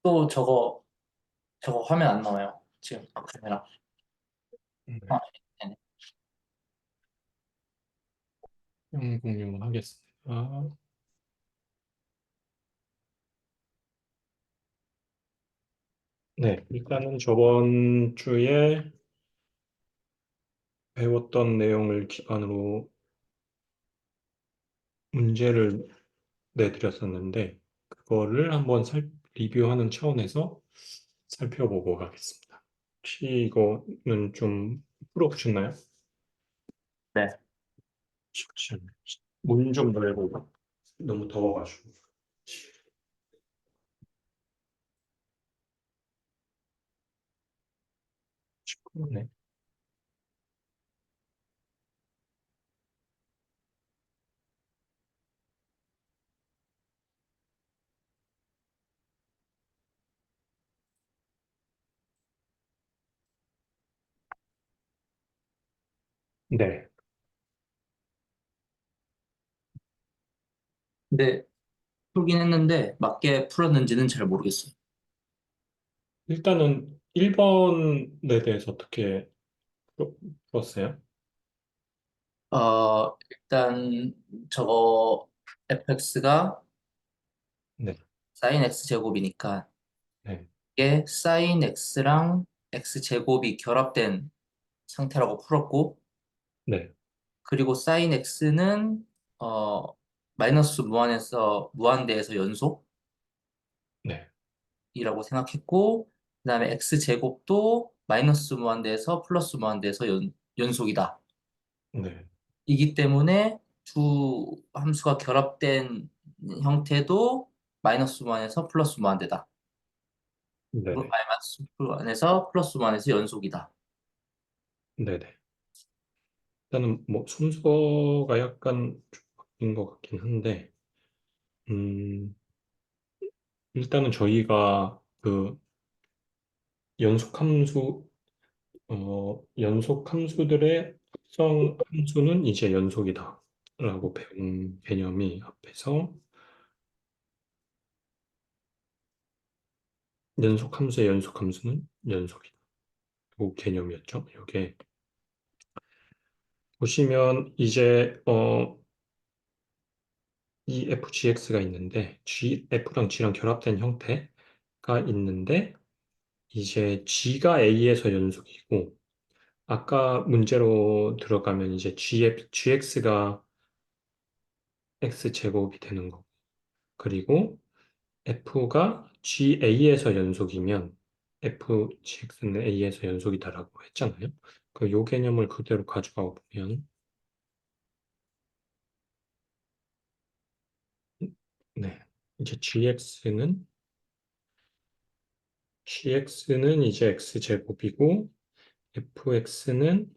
또 저거 화면 안 나와요. 지금 카메라. 네, 아, 네네. 공유를 하겠습니다. 네, 일단은 저번 주에 배웠던 내용을 기반으로 문제를 내드렸었는데, 그거를 한번 리뷰하는 차원에서 살펴보고 가겠습니다. 혹시 이거는 좀 풀어보셨나요? 네. 잠시만요. 문 좀 열고 너무 더워가지고. 네. 네. 근데 풀긴 했는데 맞게 풀었는지는 잘 모르겠어요. 일단은 1번에 대해서 어떻게 풀었어요? 일단 저거 fx가 네. sin x 제곱이니까 네. 이게 sin x랑 x 제곱이 결합된 상태라고 풀었고, 네. 그리고 sin x는 어 마이너스 무한에서 무한대에서 연속이라고 네. 생각했고, 그다음에 x 제곱도 마이너스 무한대에서 플러스 무한대에서 연속이다. 네. 이기 때문에 두 함수가 결합된 형태도 마이너스 무한에서 플러스 무한대다. 네네. 마이너스 무한에서 플러스 무한에서 연속이다. 네네. 일단은 뭐 순서가 약간 좀 바뀐 것 같긴 한데, 음, 일단은 저희가 그 연속함수, 연속함수들의 합성 함수는 이제 연속이다. 라고 배운 개념이 앞에서 연속함수의 연속함수는 연속이다. 그 개념이었죠. 이게 보시면 이제 이 FGX가 있는데 F랑 G랑 결합된 형태가 있는데 이제 G가 A에서 연속이고 아까 문제로 들어가면 이제 GX가 X제곱이 되는 거고 그리고 F가 GA에서 연속이면 FGX는 A에서 연속이다라고 했잖아요. 그 요 개념을 그대로 가져가 보면 네. 이제 GX는 이제 X제곱이고 fx는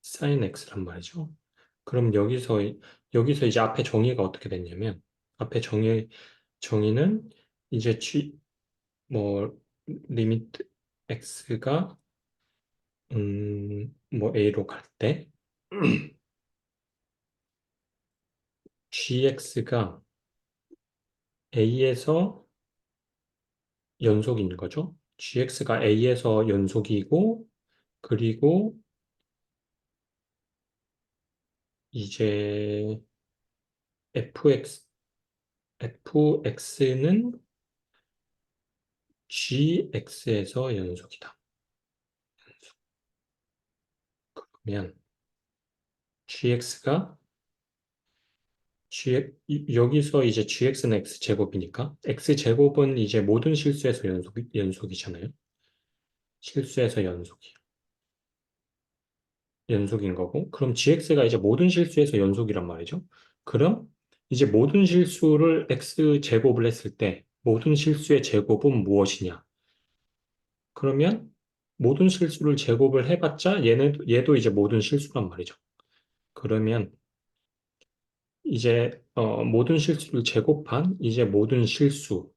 sin x란 말이죠. 그럼 여기서 이제 앞에 정의가 어떻게 됐냐면, 앞에 정의는 이제 뭐, 리미트 x가, 뭐, a로 갈 때, gx가 a에서 연속인 거죠. gx가 a에서 연속이고, 그리고 이제 fx는 gx에서 연속이다. 그러면 gx가 여기서 이제 gx는 x제곱이니까 x제곱은 이제 모든 실수에서 연속이잖아요. 실수에서 연속인 거고 그럼 gx가 이제 모든 실수에서 연속이란 말이죠. 그럼 이제 모든 실수를 x제곱을 했을 때 모든 실수의 제곱은 무엇이냐? 그러면 모든 실수를 제곱을 해봤자 얘도 이제 모든 실수란 말이죠. 그러면 이제 모든 실수를 제곱한 이제 모든 실수에서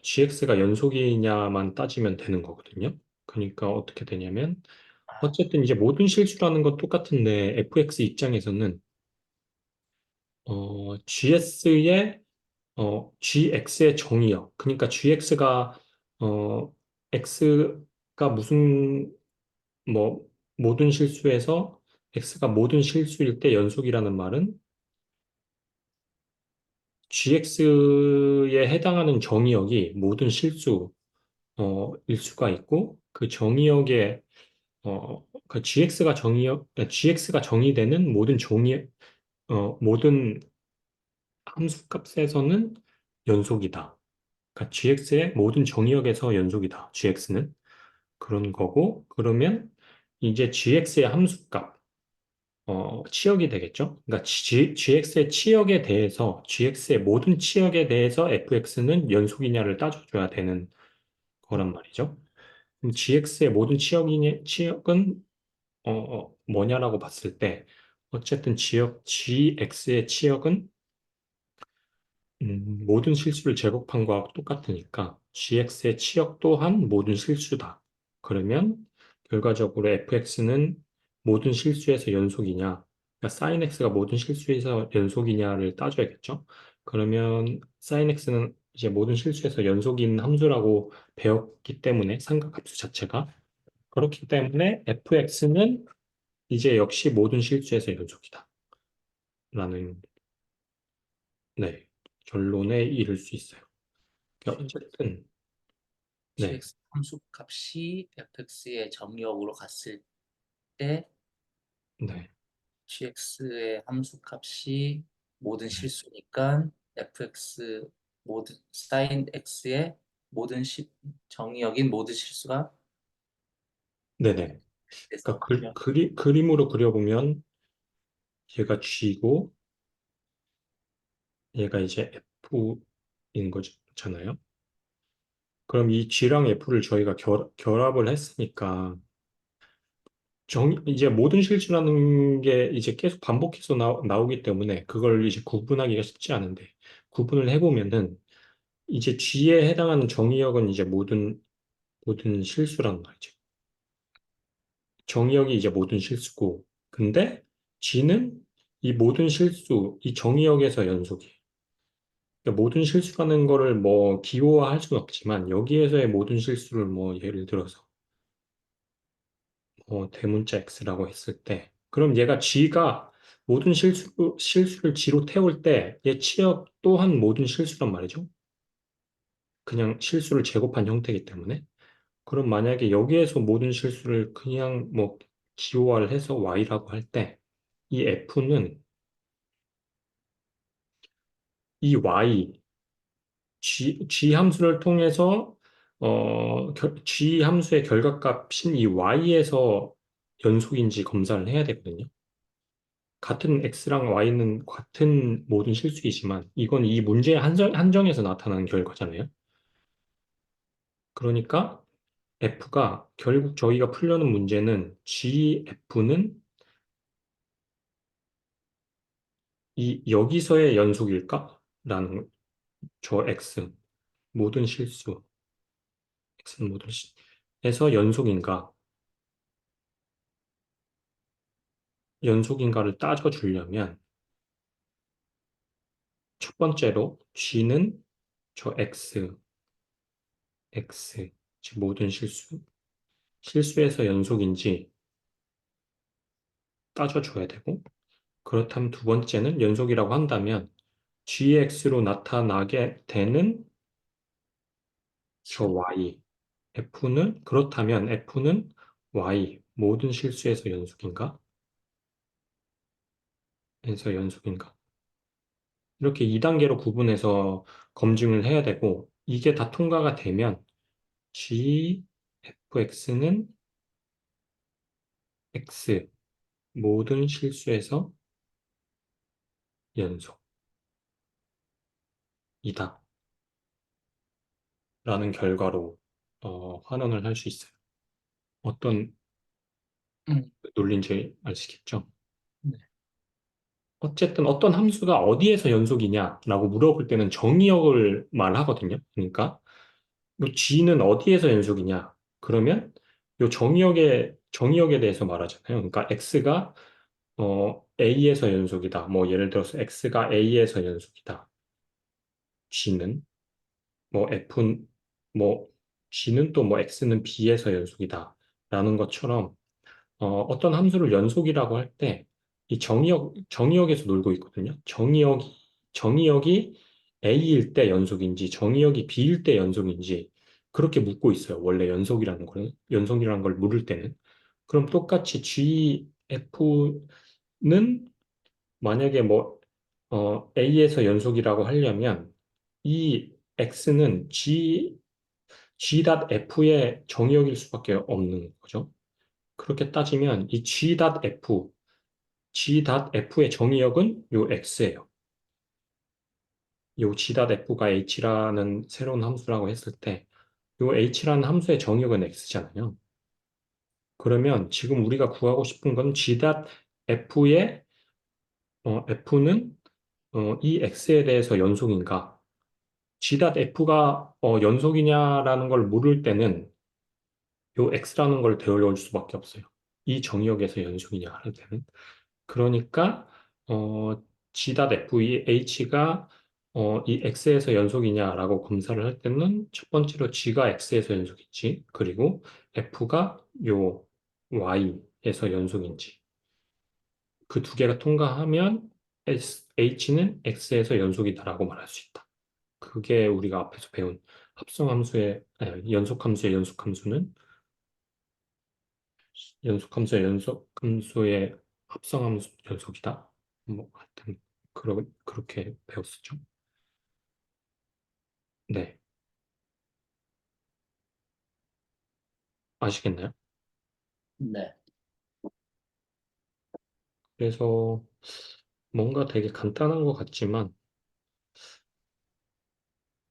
gx가 연속이냐만 따지면 되는 거거든요. 그러니까 어떻게 되냐면 어쨌든 이제 모든 실수라는 건 똑같은데 fx 입장에서는 gs의 gx의 정의역. 그러니까 gx가 x가 무슨 뭐 모든 실수에서 x가 모든 실수일 때 연속이라는 말은 gx에 해당하는 정의역이 모든 실수 일 수가 있고 그 정의역에 그 gx가 정의되는 모든 함수값에서는 연속이다. 그러니까 gx의 모든 정의역에서 연속이다. gx는 그런 거고 그러면 이제 gx의 함수값 치역이 되겠죠. 그러니까 gx의 치역에 대해서 gx의 모든 치역에 대해서 fx는 연속이냐를 따져줘야 되는 거란 말이죠. 그럼 gx의 모든 치역은 뭐냐라고 봤을 때 어쨌든 gx의 치역은 모든 실수를 제곱한 거하고 똑같으니까 gx의 치역 또한 모든 실수다. 그러면 결과적으로 fx는 모든 실수에서 연속이냐, 그러니까 sin x가 모든 실수에서 연속이냐를 따져야겠죠. 그러면 sin x는 이제 모든 실수에서 연속인 함수라고 배웠기 때문에 삼각함수 자체가 그렇기 때문에 fx는 이제 역시 모든 실수에서 연속이다. 라는 네, 결론에 이를 수 있어요. 그러니까 어쨌든 네, gx 함수 값이 fx의 정의역으로 갔을 때 네, gx의 함수 값이 모든 실수니까 fx 모든 sin x의 정의역인 모든 실수가 네네. 돼서 그러니까 그림으로 그려보면 얘가 G고 얘가 이제 F인 거잖아요. 그럼 이 G랑 F를 저희가 결합을 했으니까 이제 모든 실수라는 게 이제 계속 반복해서 나오기 때문에 그걸 이제 구분하기가 쉽지 않은데 구분을 해보면은 이제 G에 해당하는 정의역은 이제 모든 실수란 말이죠. 정의역이 이제 모든 실수고, 근데 G는 이 모든 실수, 이 정의역에서 연속이에요. 그러니까 모든 실수라는 거를 뭐 기호화할 수는 없지만 여기에서의 모든 실수를 뭐 예를 들어서 대문자 X라고 했을 때, 그럼 얘가 G가 모든 실수를 G로 태울 때 얘 치역 또한 모든 실수란 말이죠. 그냥 실수를 제곱한 형태이기 때문에. 그럼 만약에 여기에서 모든 실수를 그냥 뭐 기호화를 해서 Y라고 할 때, 이 F는 이 G 함수를 통해서 G 함수의 결과값인 이 Y에서 연속인지 검사를 해야 되거든요. 같은 X랑 Y는 같은 모든 실수이지만 이건 이 문제의 한정에서 나타나는 결과잖아요. 그러니까 F가 결국 저희가 풀려는 문제는 GF는 이 여기서의 연속일까? 라는 저 X 모든 실수 X는 모든 실수에서 연속인가를 따져주려면 첫 번째로 G는 저 즉 모든 실수에서 연속인지 따져줘야 되고, 그렇다면 두 번째는 연속이라고 한다면 GX로 나타나게 되는 저 치역 그렇다면 F는 Y, 모든 실수에서 연속인가? 에서 연속인가? 이렇게 2단계로 구분해서 검증을 해야 되고, 이게 다 통과가 되면 GFX는 X, 모든 실수에서 연속이다. 라는 결과로 환원을 할 수 있어요. 어떤 음, 논리인지 아시겠죠? 네. 어쨌든 어떤 함수가 어디에서 연속이냐라고 물어볼 때는 정의역을 말하거든요. 그러니까 이 G는 어디에서 연속이냐? 그러면 이 정의역에 대해서 말하잖아요. 그러니까 X가 A에서 연속이다. 뭐 예를 들어서 X가 A에서 연속이다. G는 뭐 F는 뭐 G는 또 뭐 X는 B에서 연속이다 라는 것처럼 어떤 함수를 연속이라고 할 때 이 정의역에서 놀고 있거든요. 정의역이 A일 때 연속인지 정의역이 B일 때 연속인지 그렇게 묻고 있어요. 원래 연속이라는 걸 물을 때는. 그럼 똑같이 GF는 만약에 뭐 A에서 연속이라고 하려면 이 X는 G.F의 정의역일 수밖에 없는 거죠. 그렇게 따지면 이 G.F의 정의역은 요 X예요. 요 G.F가 H라는 새로운 함수라고 했을 때, 요 H라는 함수의 정의역은 X잖아요. 그러면 지금 우리가 구하고 싶은 건 G.F의 F는 이 X에 대해서 연속인가? G.F가 연속이냐라는 걸 물을 때는 요 X라는 걸 데려올 수밖에 없어요. 이 정의역에서 연속이냐 할 때는. 그러니까 G.FH가 이 X에서 연속이냐라고 검사를 할 때는 첫 번째로 G가 X에서 연속인지 그리고 F가 요 Y에서 연속인지 그 두 개가 통과하면 H는 X에서 연속이다라고 말할 수 있다. 그게 우리가 앞에서 배운 연속함수의 연속함수는 연속함수의 합성함수 연속이다. 뭐 하여튼 그렇게 배웠었죠. 네, 아시겠나요? 네. 그래서 뭔가 되게 간단한 것 같지만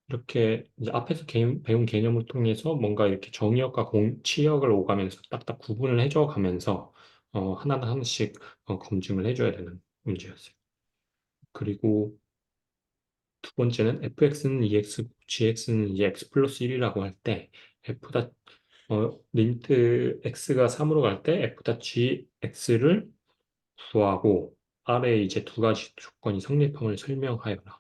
이렇게 이제 앞에서 배운 개념을 통해서 뭔가 이렇게 정의역과 치역을 오가면서 딱딱 구분을 해줘 가면서 하나씩 검증을 해줘야 되는 문제였어요. 그리고 두 번째는 fx는 2x, gx는 이제 x 플러스 1이라고 할 때 리미트 x가 3으로 갈 때 f.gx를 구하고 아래에 이제 두 가지 조건이 성립함을 설명하여라.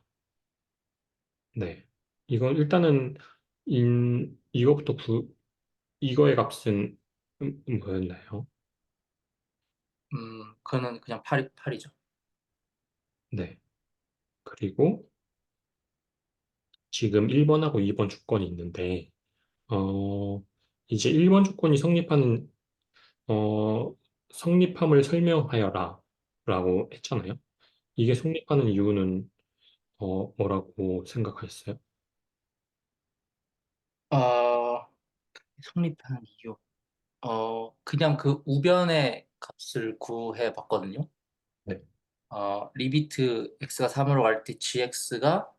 네. 이건 일단은 이거부터 이거의 값은 뭐였나요? 그거는 그냥 팔이죠. 네. 그리고 지금 1번하고 2번 조건이 있는데 어 이제 1번 조건이 어, 성립함을 설명하여라 라고 했잖아요. 이게 성립하는 이유는 뭐라고 생각하셨어요? 어, 성립하는 이유. 그냥 그 우변의 값을 구해 봤거든요. 네. 리미트 x가 3으로 갈 때 gx가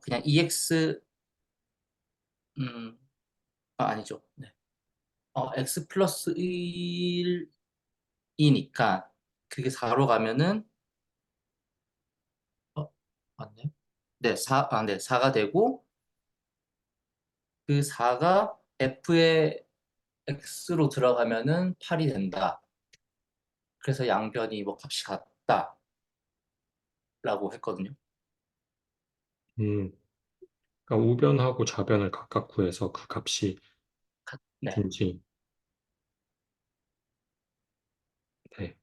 그냥 2x 음, 아니죠. 네. x 플러스 1이니까 그게 4로 가면은 맞네. 네, 4가 되고 그 4가 f의 x로 들어가면은 8이 된다. 그래서 양변이 뭐 값이 같다라고 했거든요. 음, 그러니까 우변하고 좌변을 각각 구해서 그 값이 네. 든지, 네.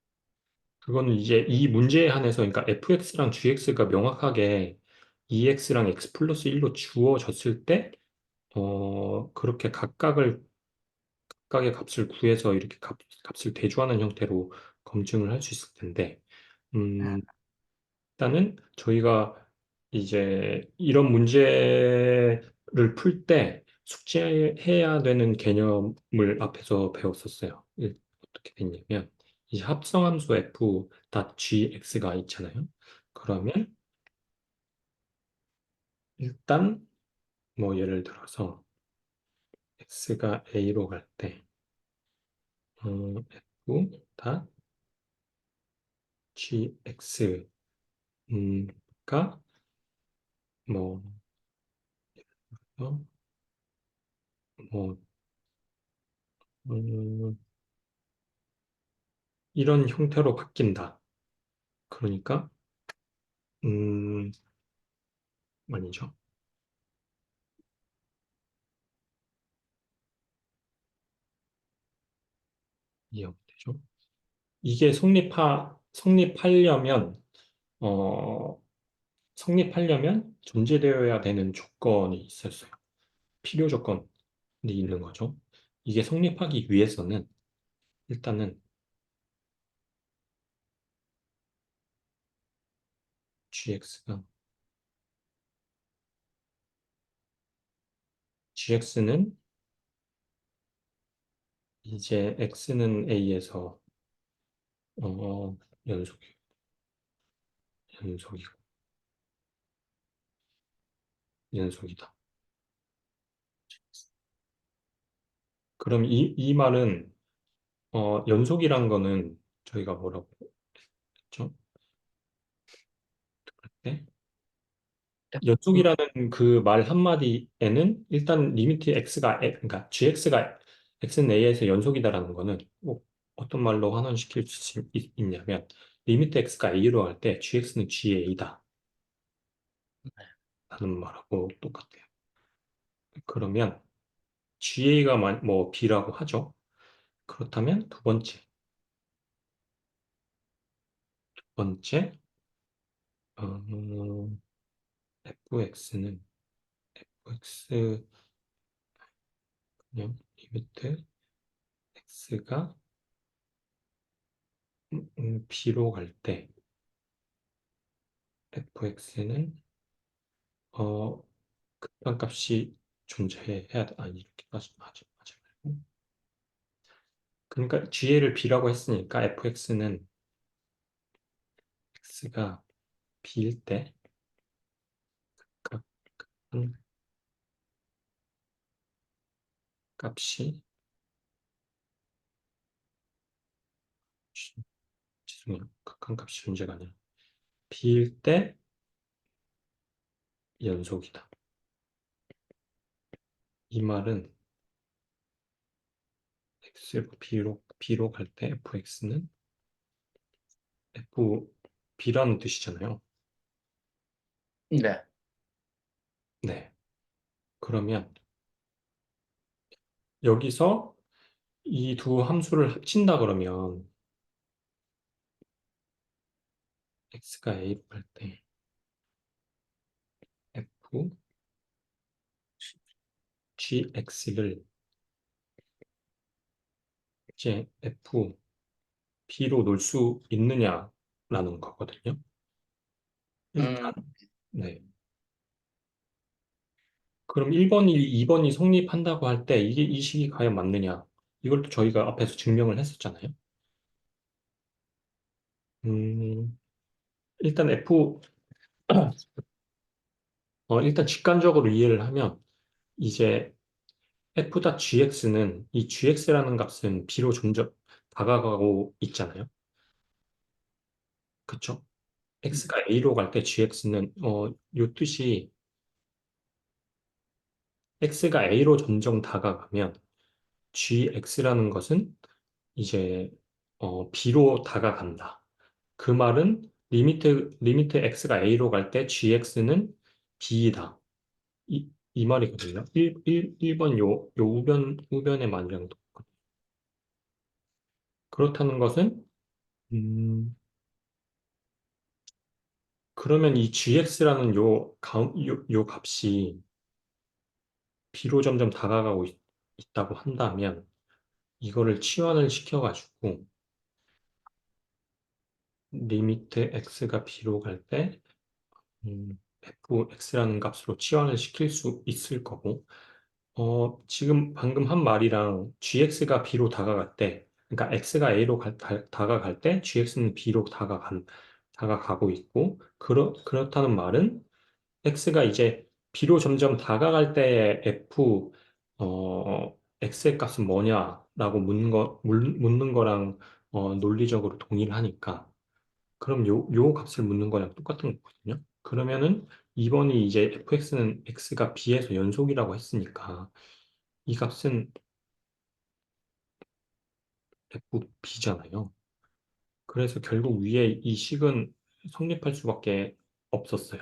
그거는 이제 이 문제에 한해서, 그러니까 fx랑 gx가 명확하게 2x랑 x 플러스 1로 주어졌을 때, 그렇게 각각의 값을 구해서 이렇게 값을 대조하는 형태로 검증을 할 수 있을 텐데, 아, 음, 일단은 저희가 이제 이런 문제를 풀 때 숙지해야 되는 개념을 앞에서 배웠었어요. 어떻게 됐냐면, 이제 합성함수 f.gx가 있잖아요. 그러면 일단 뭐 예를 들어서 x가 a로 갈 때, f.gx 가 뭐, 어, 뭐, 음, 이런 형태로 바뀐다. 그러니까, 음, 아니죠? 이해가 되죠? 이게 성립하려면, 어, 성립하려면 존재되어야 되는 조건이 있었어요. 필요 조건이 있는 거죠. 이게 성립하기 위해서는 일단은 gx는 이제 x는 a에서 어, 연속이, 연속이고, 연속이다. 그럼 이 말은, 연속이란 거는 저희가 뭐라고 했죠? 네? F, 연속이라는 그 말 한마디에는 일단 리미트 그러니까 gx가 x는 a에서 연속이다라는 거는 꼭 어떤 말로 환원시킬 수 있냐면, 리미트 x가 a로 할 때 gx는 ga다 라는 말하고 똑같아요. 그러면 ga가 뭐 b라고 하죠. 그렇다면 두 번째, 어, fx는 fx 그냥 리미트 x가 b로 갈 때 fx는 극한값이 존재해야 돼. 아니, 이렇게 하지 말고. 그러니까 GA를 B라고 했으니까 fx는 x가 B일 때 극한 값이 죄송해요. 극한 값이 존재가 아니라 B일 때 연속이다. 이 말은 x로 B로 갈 때 fx는 B라는 뜻이잖아요. 네. 네. 그러면 여기서 이 두 함수를 합친다 그러면 x가 a로 갈 때 f gx를 이제 f b로 놓을 수 있느냐라는 거거든요. 일단 음, 네. 그럼 1번이 2번이 성립한다고 할 때 이게 이 식이 과연 맞느냐? 이걸 또 저희가 앞에서 증명을 했었잖아요. 음, 일단 일단 직관적으로 이해를 하면 이제 f.gx는 이 gx라는 값은 b로 점점 다가가고 있잖아요. 그쵸? x가 a로 갈 때 gx는 요 뜻이 x가 a로 점점 다가가면 gx라는 것은 이제 b로 다가간다. 그 말은 리미트 x가 a로 갈 때 gx는 b이다. 이 말이거든요. 1번 요 우변의 말이랑 똑같거든요. 그렇다는 것은 그러면 이 gx라는 요 값이 b로 점점 다가가고 있다고 한다면 이거를 치환을 시켜가지고 리미트 x가 b로 갈 때 fx라는 값으로 치환을 시킬 수 있을 거고 지금 방금 한 말이랑 gx가 b로 다가갈 때 그러니까 x가 a로 다가갈 때 gx는 b로 다가가고 있고 그렇다는 말은 x가 이제 b로 점점 다가갈 때의 x의 값은 뭐냐라고 묻는 거랑 논리적으로 동일하니까 그럼 요 값을 묻는 거랑 똑같은 거거든요. 그러면은 2번이 이제 fx는 x가 b에서 연속이라고 했으니까 이 값은 fb잖아요. 그래서 결국 위에 이 식은 성립할 수밖에 없었어요.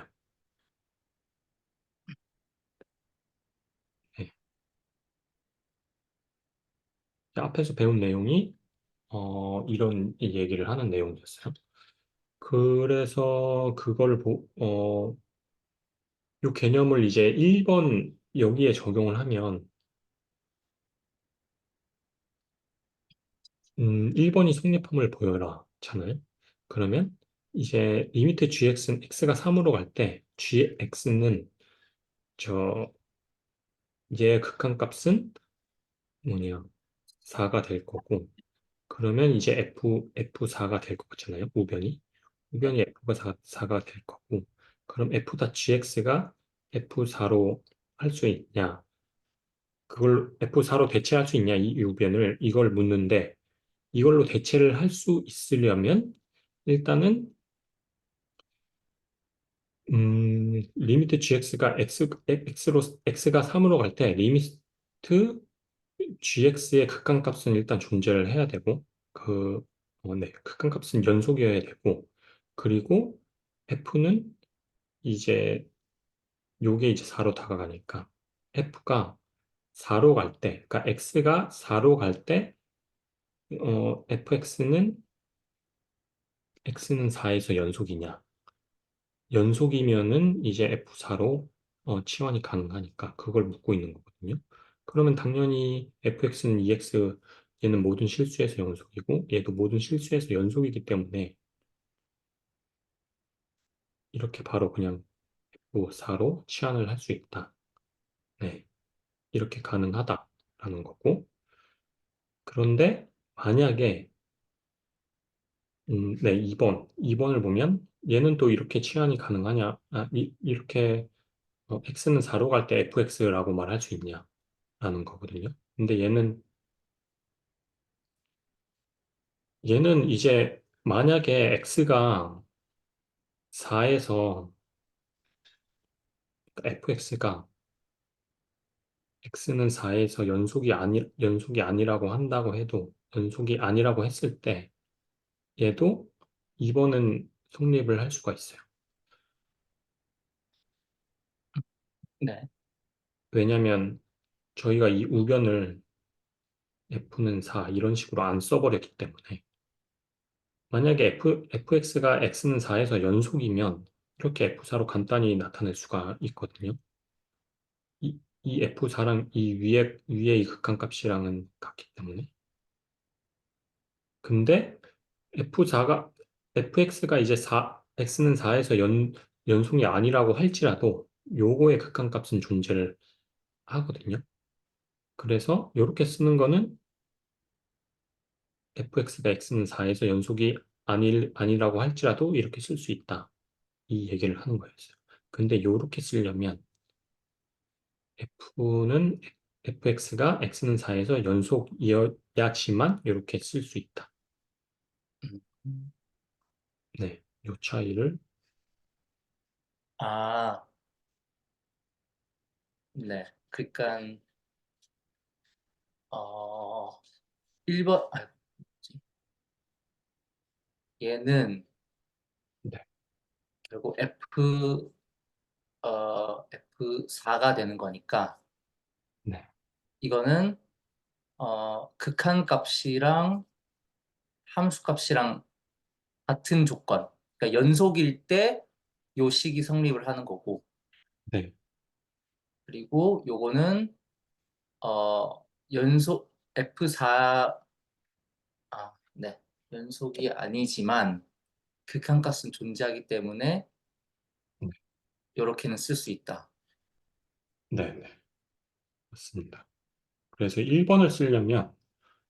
앞에서 배운 내용이 이런 얘기를 하는 내용이었어요. 그래서 이 개념을 이제 1번 여기에 적용을 하면 1번이 성립함을 보여라 잖아요. 그러면 이제 리미트 gx는 x가 3으로 갈 때 gx는 저 얘의 극한값은 뭐냐 4가 될 거고 그러면 이제 F4가 될 것 같잖아요. 네. 우변이 F가 4가 될 거고 그럼 F.gx가 F4로 할 수 있냐 그걸 F4로 대체할 수 있냐 이 우변을 이걸 묻는데 이걸로 대체를 할 수 있으려면 일단은 리미트 gx가 x가 3으로 갈 때 리미트 gx의 극한값은 일단 존재를 해야 되고 네, 극한값은 연속이어야 되고 그리고 f는 이제 요게 이제 4로 다가가니까 f가 4로 갈 때, 그러니까 x가 4로 갈 때 x는 4에서 연속이냐? 연속이면은 이제 F4로 치환이 가능하니까 그걸 묻고 있는 거거든요. 그러면 당연히 fx는 EX 얘는 모든 실수에서 연속이고 얘도 모든 실수에서 연속이기 때문에 이렇게 바로 그냥 F4로 치환을 할 수 있다. 네, 이렇게 가능하다라는 거고. 그런데 만약에 네, 2번을 보면 얘는 또 이렇게 치환이 가능하냐? 이렇게 x는 4로 갈 때 fx라고 말할 수 있냐? 라는 거거든요. 근데 얘는 이제 만약에 x가 4에서 fx가 x는 4에서 연속이 아니라고 한다고 해도 연속이 아니라고 했을 때 얘도 2번은 성립을 할 수가 있어요. 네. 왜냐하면 저희가 이 우변을 f는 4 이런 식으로 안 써버렸기 때문에 만약에 fx가 x는 4에서 연속이면 이렇게 f4로 간단히 나타낼 수가 있거든요. 이 F4랑 이 위에 이 극한값이랑은 같기 때문에. 근데 FX가 이제 X는 4에서 연속이 아니라고 할지라도 요거의 극한값은 존재를 하거든요. 그래서 이렇게 쓰는 거는 fx가 x는 4에서 연속이 아니라고 할지라도 이렇게 쓸 수 있다. 이 얘기를 하는 거였어요. 근데 이렇게 쓰려면 f는 fx가 x는 4에서 연속이어야지만 이렇게 쓸 수 있다. 음. 네, 요 차이를 아, 네. 그러니까 1번 뭐지? 얘는 네, 결국 F4가 되는 거니까 네, 이거는 극한값이랑 함수값이랑 같은 조건. 그러니까 연속일 때 요 식이 성립을 하는 거고 네, 그리고 요거는 연속 F4 네. 연속이 아니지만 극한값은 존재하기 때문에 네, 요렇게는 쓸 수 있다. 네, 네, 맞습니다. 그래서 1번을 쓰려면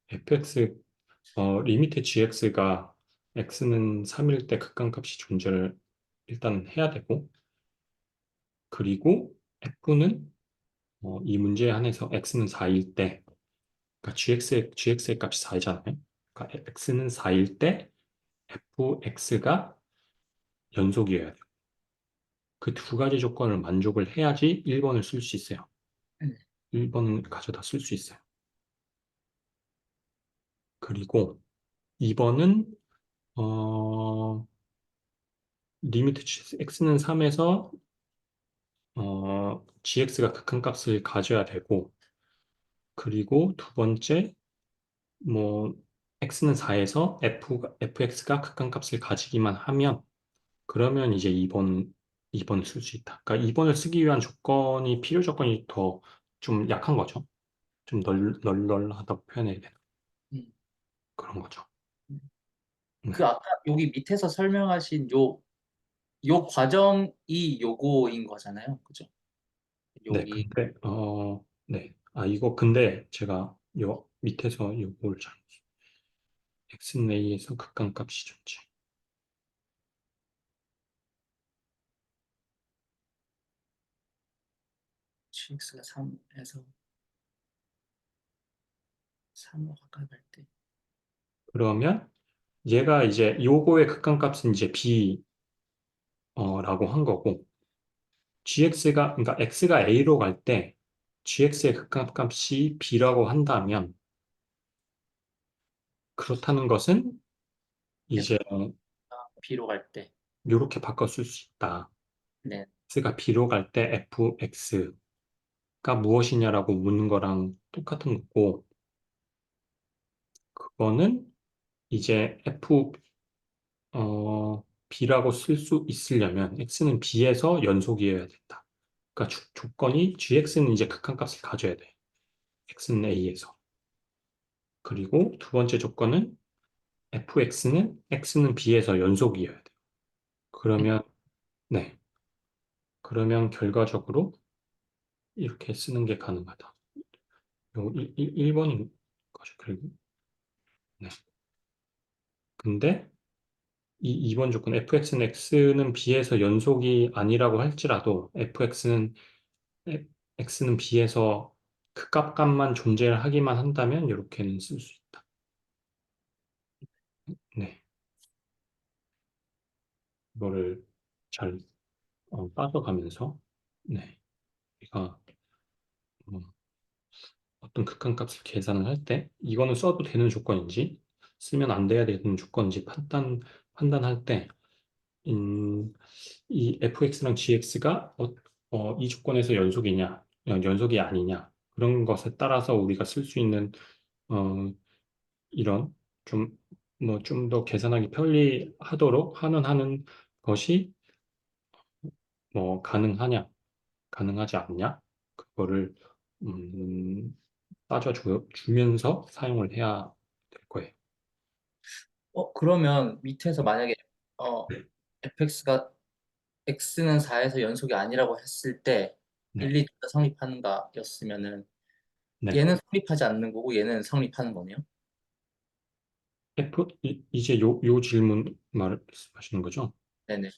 fx 리미트 gx가 x는 3일 때 극한값이 존재를 일단 해야 되고 그리고 f는 이 문제에 한해서 x는 4일 때 그러니까 gx의 값이 4이잖아요. 그러니까 x는 4일 때 fx가 연속이어야 돼요. 그 두 가지 조건을 만족을 해야지 1번을 쓸 수 있어요. 1번 가져다 쓸 수 있어요. 그리고 2번은 리미트 x는 3에서 gx가 극한값을 가져야 되고 그리고 두 번째 뭐 x는 4에서 fx가 극한값을 가지기만 하면 그러면 이제 2번을 쓸 수 있다. 그러니까 2번을 쓰기 위한 조건이 필요 조건이 더 좀 약한 거죠. 좀 널널하다고 표현해야 되나? 음. 그런 거죠. 그 네. 아까 여기 밑에서 설명하신 요 과정이 요거인 거잖아요. 그죠? 네, 여기 근데 네. 아, 이거 근데 제가 요 밑에서 요걸 잘 x는 a에서 극한값이 존재. x가 3에서 3로 가까이 갈 때. 그러면 얘가 이제 요거의 극한값은 이제 b라고 한 거고 그러니까 x가 a로 갈 때 gx의 극한값이 b라고 한다면 그렇다는 것은 이제 b로 갈 때. 이렇게 바꿔 쓸 수 있다. 네. x가 b로 갈 때 fx가 무엇이냐라고 묻는 거랑 똑같은 거고 그거는 이제 b라고 쓸 수 있으려면 x는 b에서 연속이어야 된다. 그러니까 조건이 gx는 이제 극한값을 가져야 돼. x는 a에서. 그리고 두 번째 조건은 x는 b에서 연속이어야 돼. 음. 그러면 네. 그러면 결과적으로 이렇게 쓰는 게 가능하다. 요 1번인 거죠, 결국. 네. 근데 이 2번 조건 x는 b에서 연속이 아니라고 할지라도 x는 b에서 극값값만 존재를 하기만 한다면 이렇게는 쓸 수 있다. 네. 이거를 잘 따져가면서 네. 우리가 어떤 극한값을 계산을 할 때 이거는 써도 되는 조건인지 쓰면 안 돼야 되는 조건인지 판단할 때 이 fx랑 gx가 이 조건에서 연속이 아니냐 그런 것에 따라서 우리가 쓸 수 있는 어, 이런 좀 뭐 좀 더 계산하기 편리하도록 하는 것이 뭐 가능하지 않냐 그거를 음, 따져주면서 사용을 해야 될 거예요. 그러면 밑에서 네, 만약에 fx가 x는 4에서 연속이 아니라고 했을 때 네, 1, 2, 가 성립하는가였으면은 네. 얘는 성립하지 않는 거고 얘는 성립하는 거네요. 이제 요 질문 말씀하시는 거죠? 네네.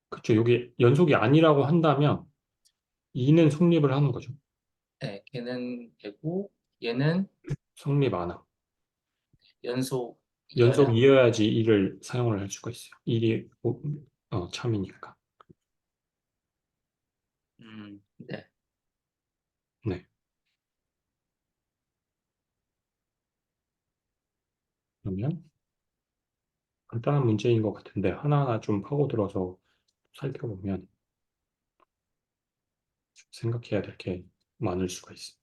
그렇죠. 여기 연속이 아니라고 한다면 2는 성립을 하는 거죠. 네, 걔는 얘고 얘는 성립 안 하고. 연속이어야. 연속이어야지 2를 사용을 할 수가 있어요. 1이 참이니까. 네. 네. 그러면 간단한 문제인 것 같은데 하나하나 좀 파고들어서 살펴보면 좀 생각해야 될 게 많을 수가 있어요.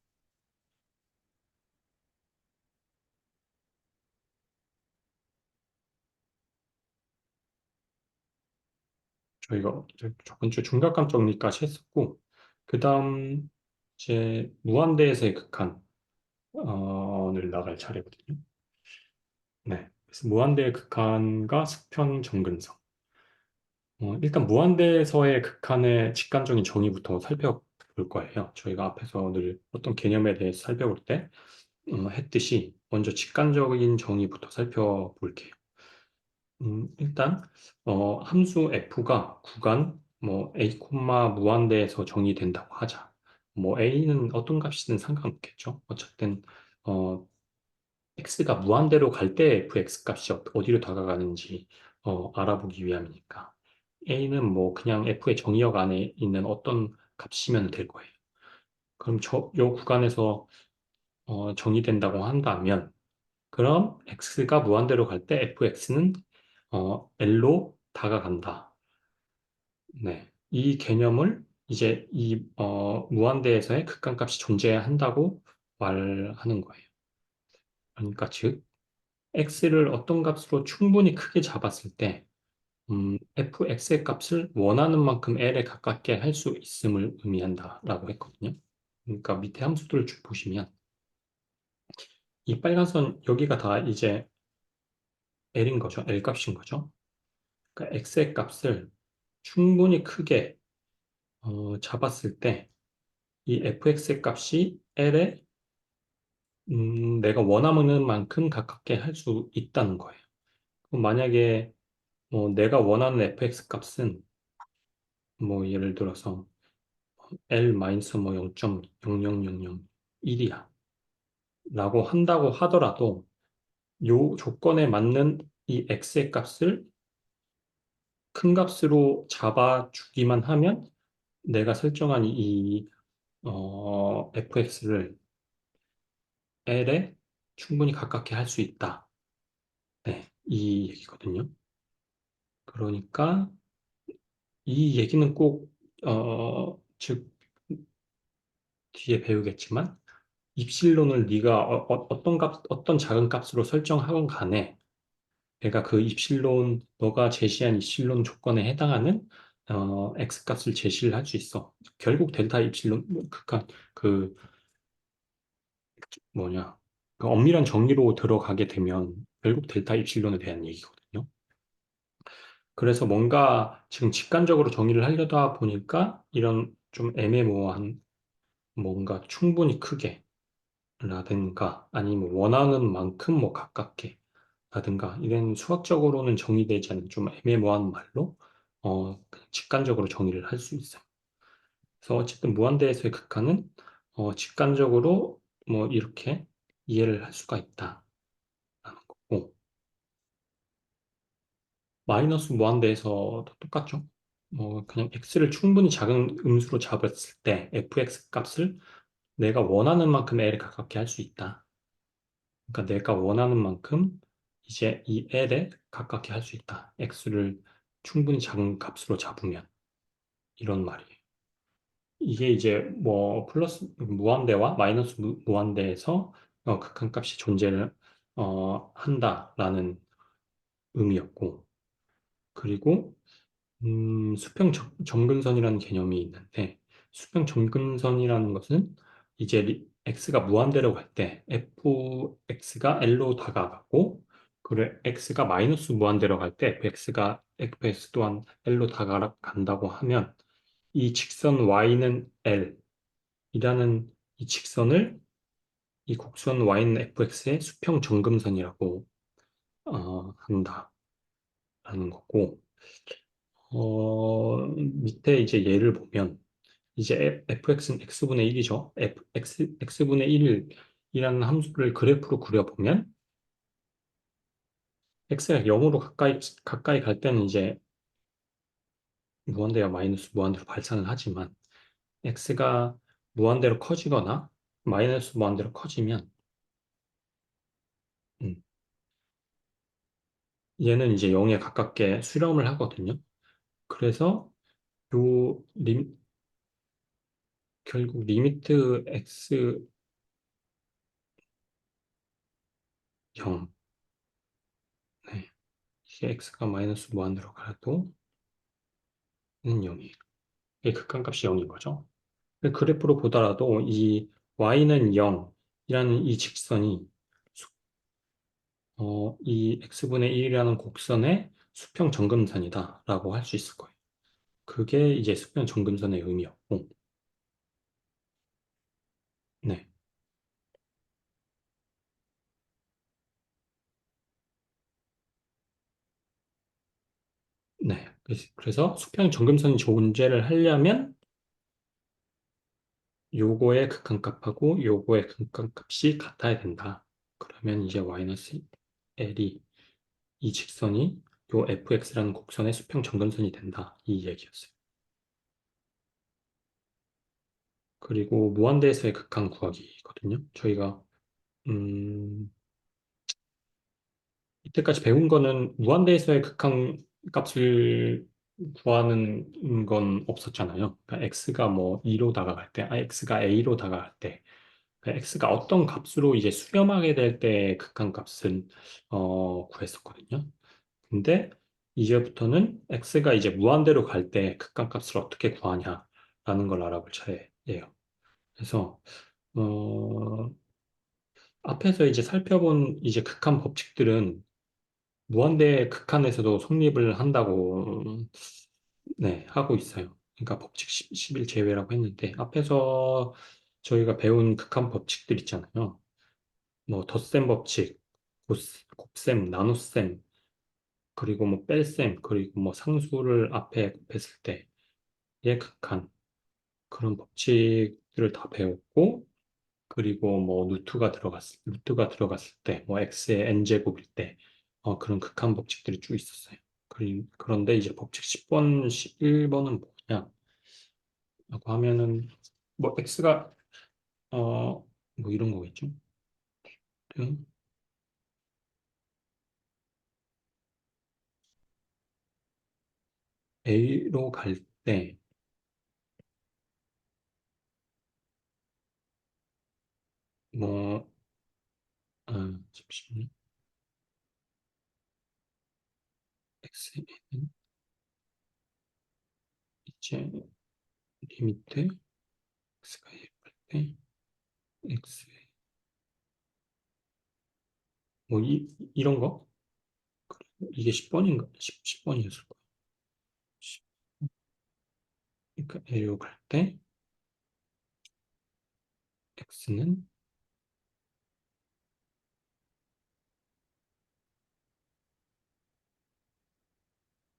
저희가 저번 주 중간값 정리까지 했었고 그 다음 이제 무한대에서의 극한을 나갈 차례거든요. 네. 그래서 무한대의 극한과 수평 정근성. 일단 무한대에서의 극한의 직관적인 정의부터 살펴볼 거예요. 저희가 앞에서 늘 어떤 개념에 대해서 살펴볼 때 했듯이 먼저 직관적인 정의부터 살펴볼게요. 일단 함수 f가 구간 뭐 a, 무한대에서 정의된다고 하자. 뭐 a는 어떤 값이든 상관없겠죠. 어쨌든 어, x가 무한대로 갈 때 fx 값이 어디로 다가가는지 알아보기 위함이니까. a는 뭐 그냥 f의 정의역 안에 있는 어떤 값이면 될 거예요. 그럼 요 구간에서 정의된다고 한다면, 그럼 x가 무한대로 갈 때 fx는 l로 다가간다. 네. 이 개념을 이제 무한대에서의 극한값이 존재한다고 말하는 거예요. 그러니까 즉 x를 어떤 값으로 충분히 크게 잡았을 때 fx의 값을 원하는 만큼 l에 가깝게 할 수 있음을 의미한다라고 했거든요. 그러니까 밑에 함수들을 쭉 보시면 이 빨간 선 여기가 다 이제 l인 거죠. l 값인 거죠. 그러니까 x의 값을 충분히 크게 잡았을 때 이 fx의 값이 l에 내가 원하는 만큼 가깝게 할 수 있다는 거예요. 그럼 만약에 내가 원하는 fx 값은 뭐 예를 들어서 L 마이너스 뭐 0.00001이야 라고 한다고 하더라도 요 조건에 맞는 이 x의 값을 큰 값으로 잡아주기만 하면 내가 설정한 이 fx를 L에 충분히 가깝게 할 수 있다. 네, 이 얘기거든요. 그러니까 이 얘기는 꼭 즉 뒤에 배우겠지만 입실론을 네가 어떤 값, 어떤 작은 값으로 설정하건 간에 내가 그 입실론, 너가 제시한 입실론 조건에 해당하는 x 값을 제시를 할 수 있어. 결국 델타 입실론, 그 뭐냐, 그 엄밀한 정의로 들어가게 되면 결국 델타 입실론에 대한 얘기거든요. 그래서 뭔가 지금 직관적으로 정의를 하려다 보니까 이런 좀 애매모호한 뭔가 충분히 크게 라든가 아니면 원하는 만큼 뭐 가깝게 라든가 이런 수학적으로는 정의되지 않는 좀 애매모호한 말로 그냥 직관적으로 정의를 할 수 있어요. 그래서 어쨌든 무한대에서의 극한은 직관적으로 뭐 이렇게 이해를 할 수가 있다라는 거고 마이너스 무한대에서도 똑같죠. 그냥 x를 충분히 작은 음수로 잡았을 때 fx 값을 내가 원하는 만큼 l에 가깝게 할 수 있다. 그러니까 내가 원하는 만큼 이제 이 L에 가깝게 할 수 있다. X를 충분히 작은 값으로 잡으면 이런 말이에요. 이게 이제 뭐 플러스 무한대와 마이너스 무한대에서 극한값이 존재를 한다라는 의미였고 그리고 수평 점근선이라는 개념이 있는데 수평 점근선이라는 것은 이제 x가 무한대로 갈 때 fx가 l로 다가가고 그리고 x가 마이너스 무한대로 갈 때 fx 또한 l로 다가간다고 하면 이 직선 y는 l이라는 이 직선을 이 곡선 y는 fx의 수평 점근선이라고 한다라는 거고 밑에 이제 예를 보면 이제 fx는 x분의 1이죠. x분의 1이라는 함수를 그래프로 그려보면 x가 0으로 가까이 갈 때는 이제 무한대와 마이너스 무한대로 발산을 하지만 x가 무한대로 커지거나 마이너스 무한대로 커지면 음, 얘는 이제 0에 가깝게 수렴을 하거든요. 그래서 요 결국 리미트 x 0, 네. 이게 x가 마이너스 무한대로 가도 는 0이에요. 이게 극한값이 0인 거죠. 그래프로 보더라도 이 y는 0이라는 이 직선이 이 x분의 1이라는 곡선의 수평 정금선이다라고 할 수 있을 거예요. 그게 이제 수평 정금선의 의미였고, 네, 네. 그래서 수평 정금선이 존재를 하려면 요거의 극한값하고 요거의 극한값이 같아야 된다. 그러면 이제 마이너스 l이 이 직선이 요 fx라는 곡선의 수평 정근선이 된다. 이 얘기였어요. 그리고 무한대에서의 극한 구하기거든요. 저희가 음, 이때까지 배운 거는 무한대에서의 극한 값을 구하는 건 없었잖아요. 그러니까 x가 뭐 2로 다가갈 때, x가 a로 다가갈 때, x가 어떤 값으로 이제 수렴하게 될 때 극한값은 구했었거든요. 근데 이제부터는 x가 이제 무한대로 갈 때 극한값을 어떻게 구하냐라는 걸 알아볼 차례예요. 그래서 어, 앞에서 이제 살펴본 이제 극한 법칙들은 무한대 극한에서도 성립을 한다고 네, 하고 있어요. 그러니까 법칙 10일 제외라고 했는데 앞에서 저희가 배운 극한 법칙들 있잖아요. 뭐 덧셈 법칙, 곱셈, 나눗셈, 그리고 뭐 뺄셈, 그리고 뭐 상수를 앞에 곱했을 때의 극한 그런 법칙들을 다 배웠고 그리고 뭐 루트가 들어갔을 때, 뭐 x의 n제곱일 때, 그런 극한 법칙들이 쭉 있었어요. 그런데 이제 법칙 10번, 11번은 뭐냐? 라고 하면은, 뭐 x가, 뭐 이런 거겠죠? 음, a로 갈 때, 뭐, 잠시만요. x는 이제 리미트, x가 1갈 때, x, 뭐 이런 거? 이게 10번인가? 10번이었을 거예요. 그러니까 A로 갈 때 X는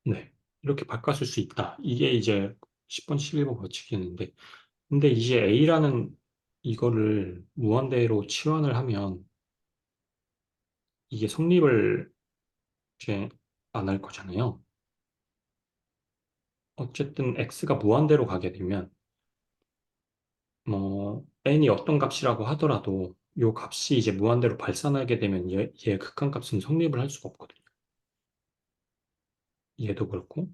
네 이렇게 바꿨을 수 있다. 이게 이제 10번, 11번 법칙이었는데 근데 이제 A라는 이거를 무한대로 치환을 하면 이게 성립을 이제 안 할 거잖아요. 어쨌든 X가 무한대로 가게 되면 뭐 n이 어떤 값이라고 하더라도 이 값이 이제 무한대로 발산하게 되면 얘 극한값은 성립을 할 수가 없거든요. 얘도 그렇고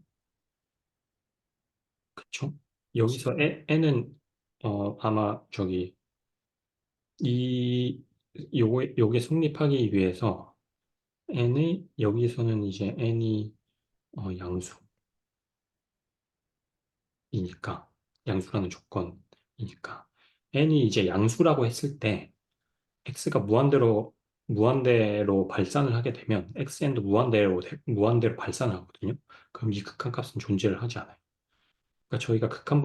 그쵸? 여기서 n은 아마 저기 이 요게 성립하기 위해서 n이 여기서는 이제 n이 양수이니까 양수라는 조건이니까 n이 이제 양수라고 했을 때 x가 무한대로 발산을 하게 되면 xn도 무한대로 발산을 하거든요. 그럼 이 극한값은 존재를 하지 않아요. 그러니까 저희가 극한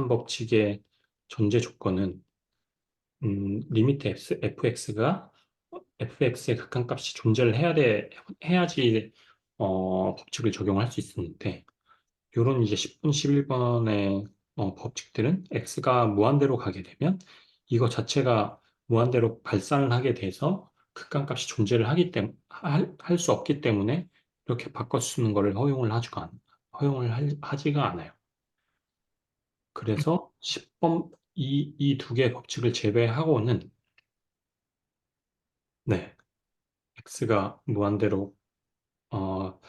법칙의 존재 조건은 리미트 fx가 fx의 극한값이 존재를 해야지 법칙을 적용할 수 있었는데 요런 이제 10번, 11번의 법칙들은 x가 무한대로 가게 되면 이거 자체가 무한대로 발산을 하게 돼서 극한값이 존재를 할 수 없기 때문에 이렇게 바꿔 쓰는 거를 하지가 않아요. 그래서 10번 이 두 개의 법칙을 제외하고는 네, x가 무한대로 어,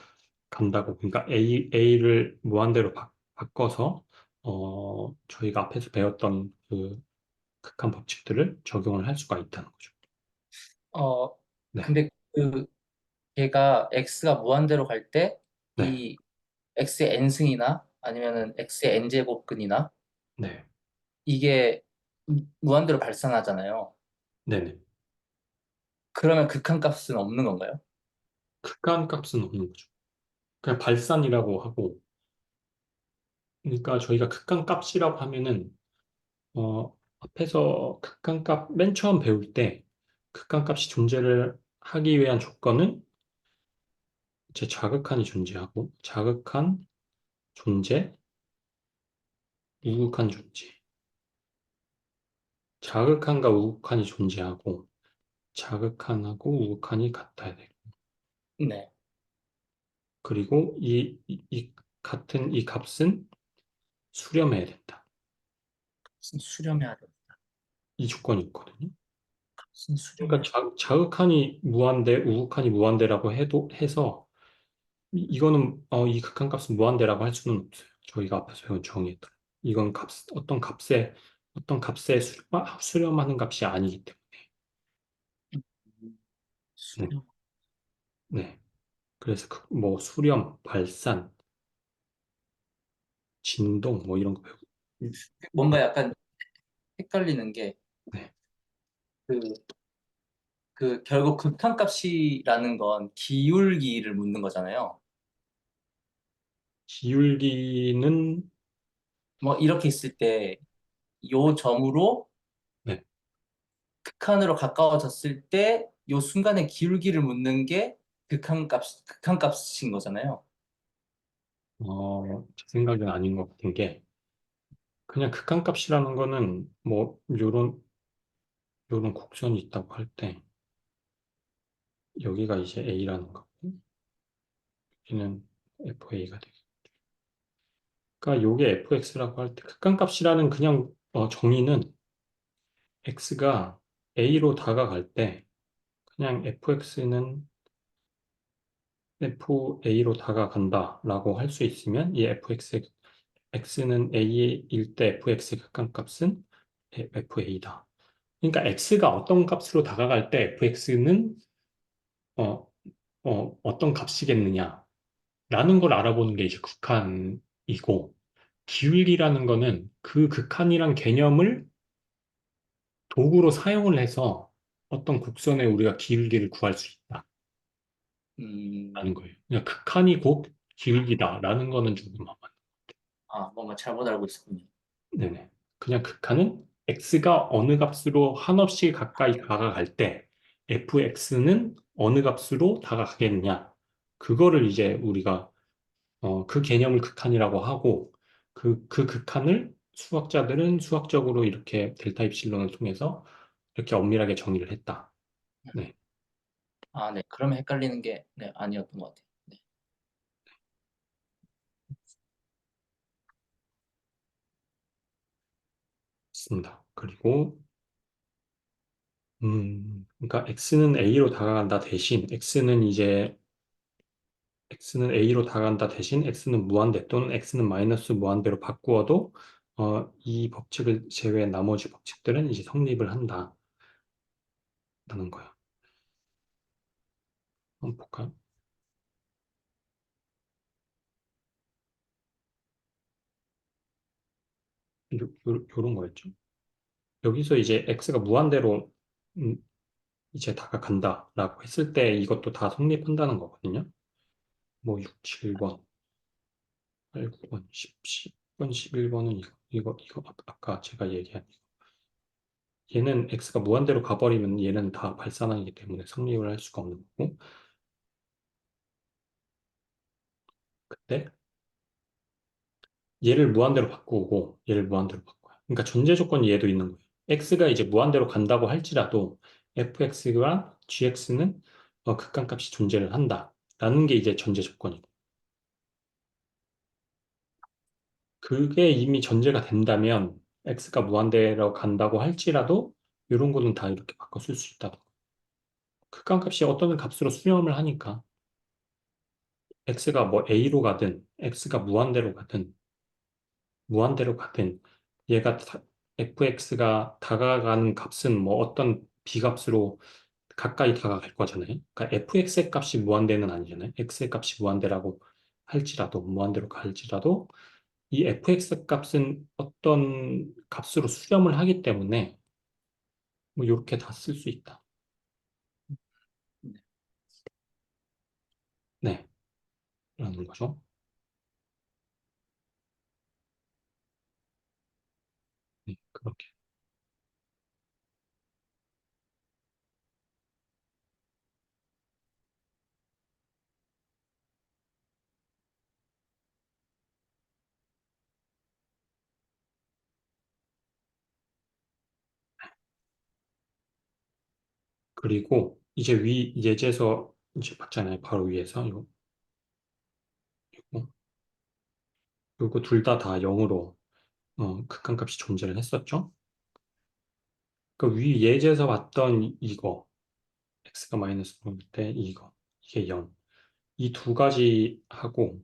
간다고 그러니까 a를 무한대로 바꿔서 저희가 앞에서 배웠던 그 극한 법칙들을 적용을 할 수가 있다는 거죠. 어, 네, 근데 그 걔가 x가 무한대로 갈 때 네, 이 x의 n승이나 아니면은 x의 n제곱근이나 네, 이게 무한대로 발산하잖아요. 네, 네. 그러면 극한값은 없는 건가요? 극한 값은 없는 거죠. 그냥 발산이라고 하고, 그러니까 저희가 극한 값이라고 하면은 앞에서 극한 값 맨 처음 배울 때 극한 값이 존재를 하기 위한 조건은 제 자극한이 존재하고 자극한 존재, 우극한 존재. 자극한과 우극한이 존재하고 자극한하고 우극한이 같아야 되고 네. 그리고 같은 이 값은 수렴해야 된다. 수렴해야 돼. 이 조건이 있거든요. 그러니까 수렴해야 돼. 자극한이 무한대, 우극한이 무한대라고 해서 이거는 이 극한값은 무한대라고 할 수는 없어요. 저희가 앞에서 배운 정의에 따라. 이건 어떤 값에 어떤 값에 수렴하는 값이 아니기 때문에. 수렴. 네. 그래서 뭐 수렴, 발산, 진동 뭐 이런 거 배우고. 뭔가 약간 헷갈리는 게, 네. 그, 결국 극한값이라는 건 기울기를 묻는 거잖아요. 기울기는 뭐 이렇게 있을 때, 요 점으로 네. 극한으로 가까워졌을 때, 요 순간의 기울기를 묻는 게 극한값인 거잖아요. 제 생각은 아닌 것 같은 게 그냥 극한값이라는 거는 뭐 요런 곡선이 있다고 할 때 여기가 이제 A라는 거고 여기는 FA가 되겠죠. 그러니까 요게 FX라고 할 때 극한값이라는 그냥 정의는 X가 A로 다가갈 때 그냥 FX는 FA로 다가간다라고 할 수 있으면 이 X는 A일 때 FX 극한값은 FA다. 그러니까 X가 어떤 값으로 다가갈 때 FX는 어떤 값이겠느냐라는 걸 알아보는 게 이제 극한이고 기울기라는 거는 그 극한이란 개념을 도구로 사용을 해서 어떤 곡선에 우리가 기울기를 구할 수 있다라는 음, 거예요. 그러니까 극한이 곧 기울기다라는 거는 조금 아마 뭔가 잘못 알고 있었군요. 네네. 그냥 극한은 x가 어느 값으로 한없이 가까이 다가갈 때 fx는 어느 값으로 다가가겠느냐. 그거를 이제 우리가 그 개념을 극한이라고 하고 그 극한을 수학자들은 수학적으로 이렇게 델타 입실론을 통해서 이렇게 엄밀하게 정의를 했다. 네, 네. 그러면 헷갈리는 게, 네, 아니었던 것 같아요. 네. 맞습니다. 그리고 그러니까 x는 a로 다가간다 대신 x는 a로 다가간다 대신 x는 무한대 또는 x는 마이너스 무한대로 바꾸어도 이 법칙을 제외한 나머지 법칙들은 이제 성립을 한다라는 거예요. 한번 볼까요? 요런 거였죠. 여기서 이제 x가 무한대로 음, 이제 다가간다라고 했을 때 이것도 다 성립한다는 거거든요. 뭐 6, 7번, 8, 9번, 10번, 11번은 이거 아까 제가 얘기한 얘는 x가 무한대로 가버리면 얘는 다 발산하기 때문에 성립을 할 수가 없는 거고 그때 얘를 무한대로 바꾸고 얘를 무한대로 바꿔요. 그러니까 전제 조건이 얘도 있는 거예요. x가 이제 무한대로 간다고 할지라도 fx랑 gx는 극한값이 존재를 한다라는 게 이제 전제 조건이고 그게 이미 전제가 된다면 x가 무한대로 간다고 할지라도 이런 거는 다 이렇게 바꿔 쓸 수 있다. 극한값이 어떤 값으로 수렴을 하니까 x가 뭐 a로 가든 x가 무한대로 가든 얘가 fx가 다가가는 값은 뭐 어떤 b값으로 가까이 다가갈 거잖아요. 그러니까 fx의 값이 무한대는 아니잖아요. x의 값이 무한대라고 할지라도 무한대로 갈지라도 이 fx 값은 어떤 값으로 수렴을 하기 때문에 뭐 이렇게 다 쓸 수 있다. 네. 네, 라는 거죠. 네, 그렇게. 그리고 이제 위 예제에서 이제 봤잖아요. 바로 위에서 이거 요거 둘 다 0으로 극한값이 존재를 했었죠. 그 위 예제에서 봤던 이거 x가 마이너스 0일 때 이게 0. 이 두 가지 하고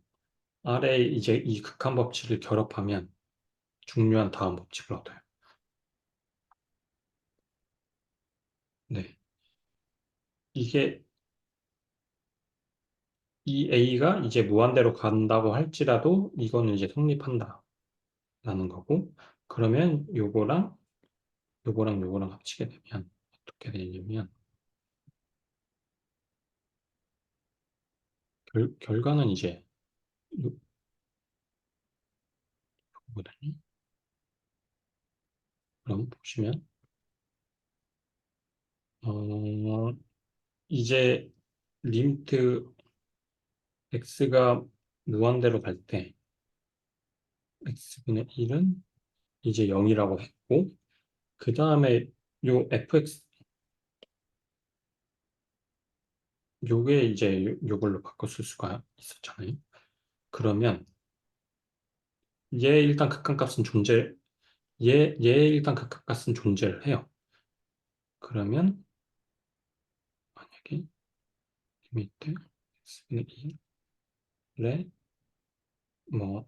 아래 이제 이 극한 법칙을 결합하면 중요한 다음 법칙을 얻어요. 네. 이게 이 A가 이제 무한대로 간다고 할지라도 이거는 이제 성립한다라는 거고, 그러면 요거랑 합치게 되면 어떻게 되냐면 결과는 이제 요거거든요. 그럼 보시면 어, 이제 리미트 x가 무한대로 갈 때 x분의 1은 이제 0이라고 했고, 그 다음에 요 fx 요게 이제 요걸로 바꿨을 수가 있었잖아요. 그러면 얘 일단 극한값은 존재 얘 일단 극한값은 존재를 해요. 그러면 만약에 리미트 x분의 1에 뭐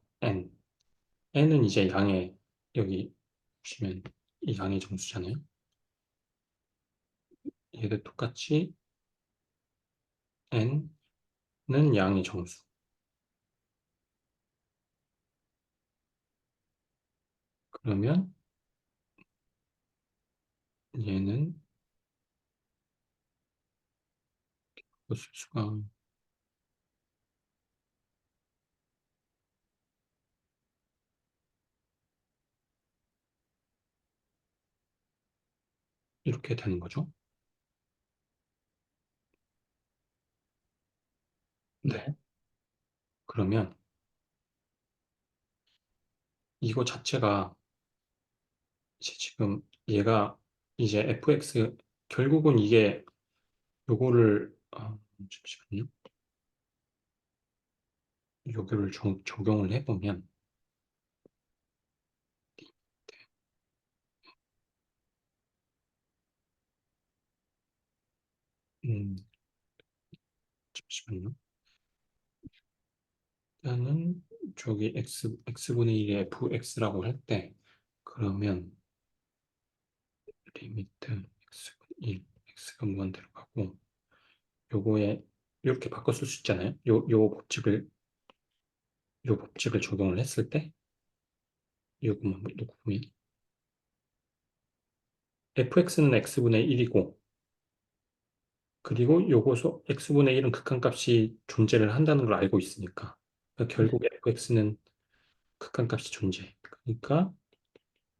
n은 이제 양의 여기 보시면 이 양의 정수잖아요. 얘도 똑같이 n는 양의 정수. 그러면 얘는 쓸 수가 이렇게 되는 거죠. 네. 네. 그러면 이거 자체가 이제 지금 얘가 이제 fx 결국은 이게 요거를 잠시만요. 요거를 적용을 해보면 음, 잠시만요. 일단은 저기 x분의 1의 fx라고 할 때 그러면 리미트 x분의 1 x가 무한대로 가고 요거에 이렇게 바꿨을 수 있잖아요. 요 법칙을 적용을 했을 때 요것만 놓고 보면 fx는 x분의 1이고 그리고 요거서 x분의 1은 극한값이 존재를 한다는 걸 알고 있으니까 그러니까 네. 결국 fx는 극한값이 존재. 그러니까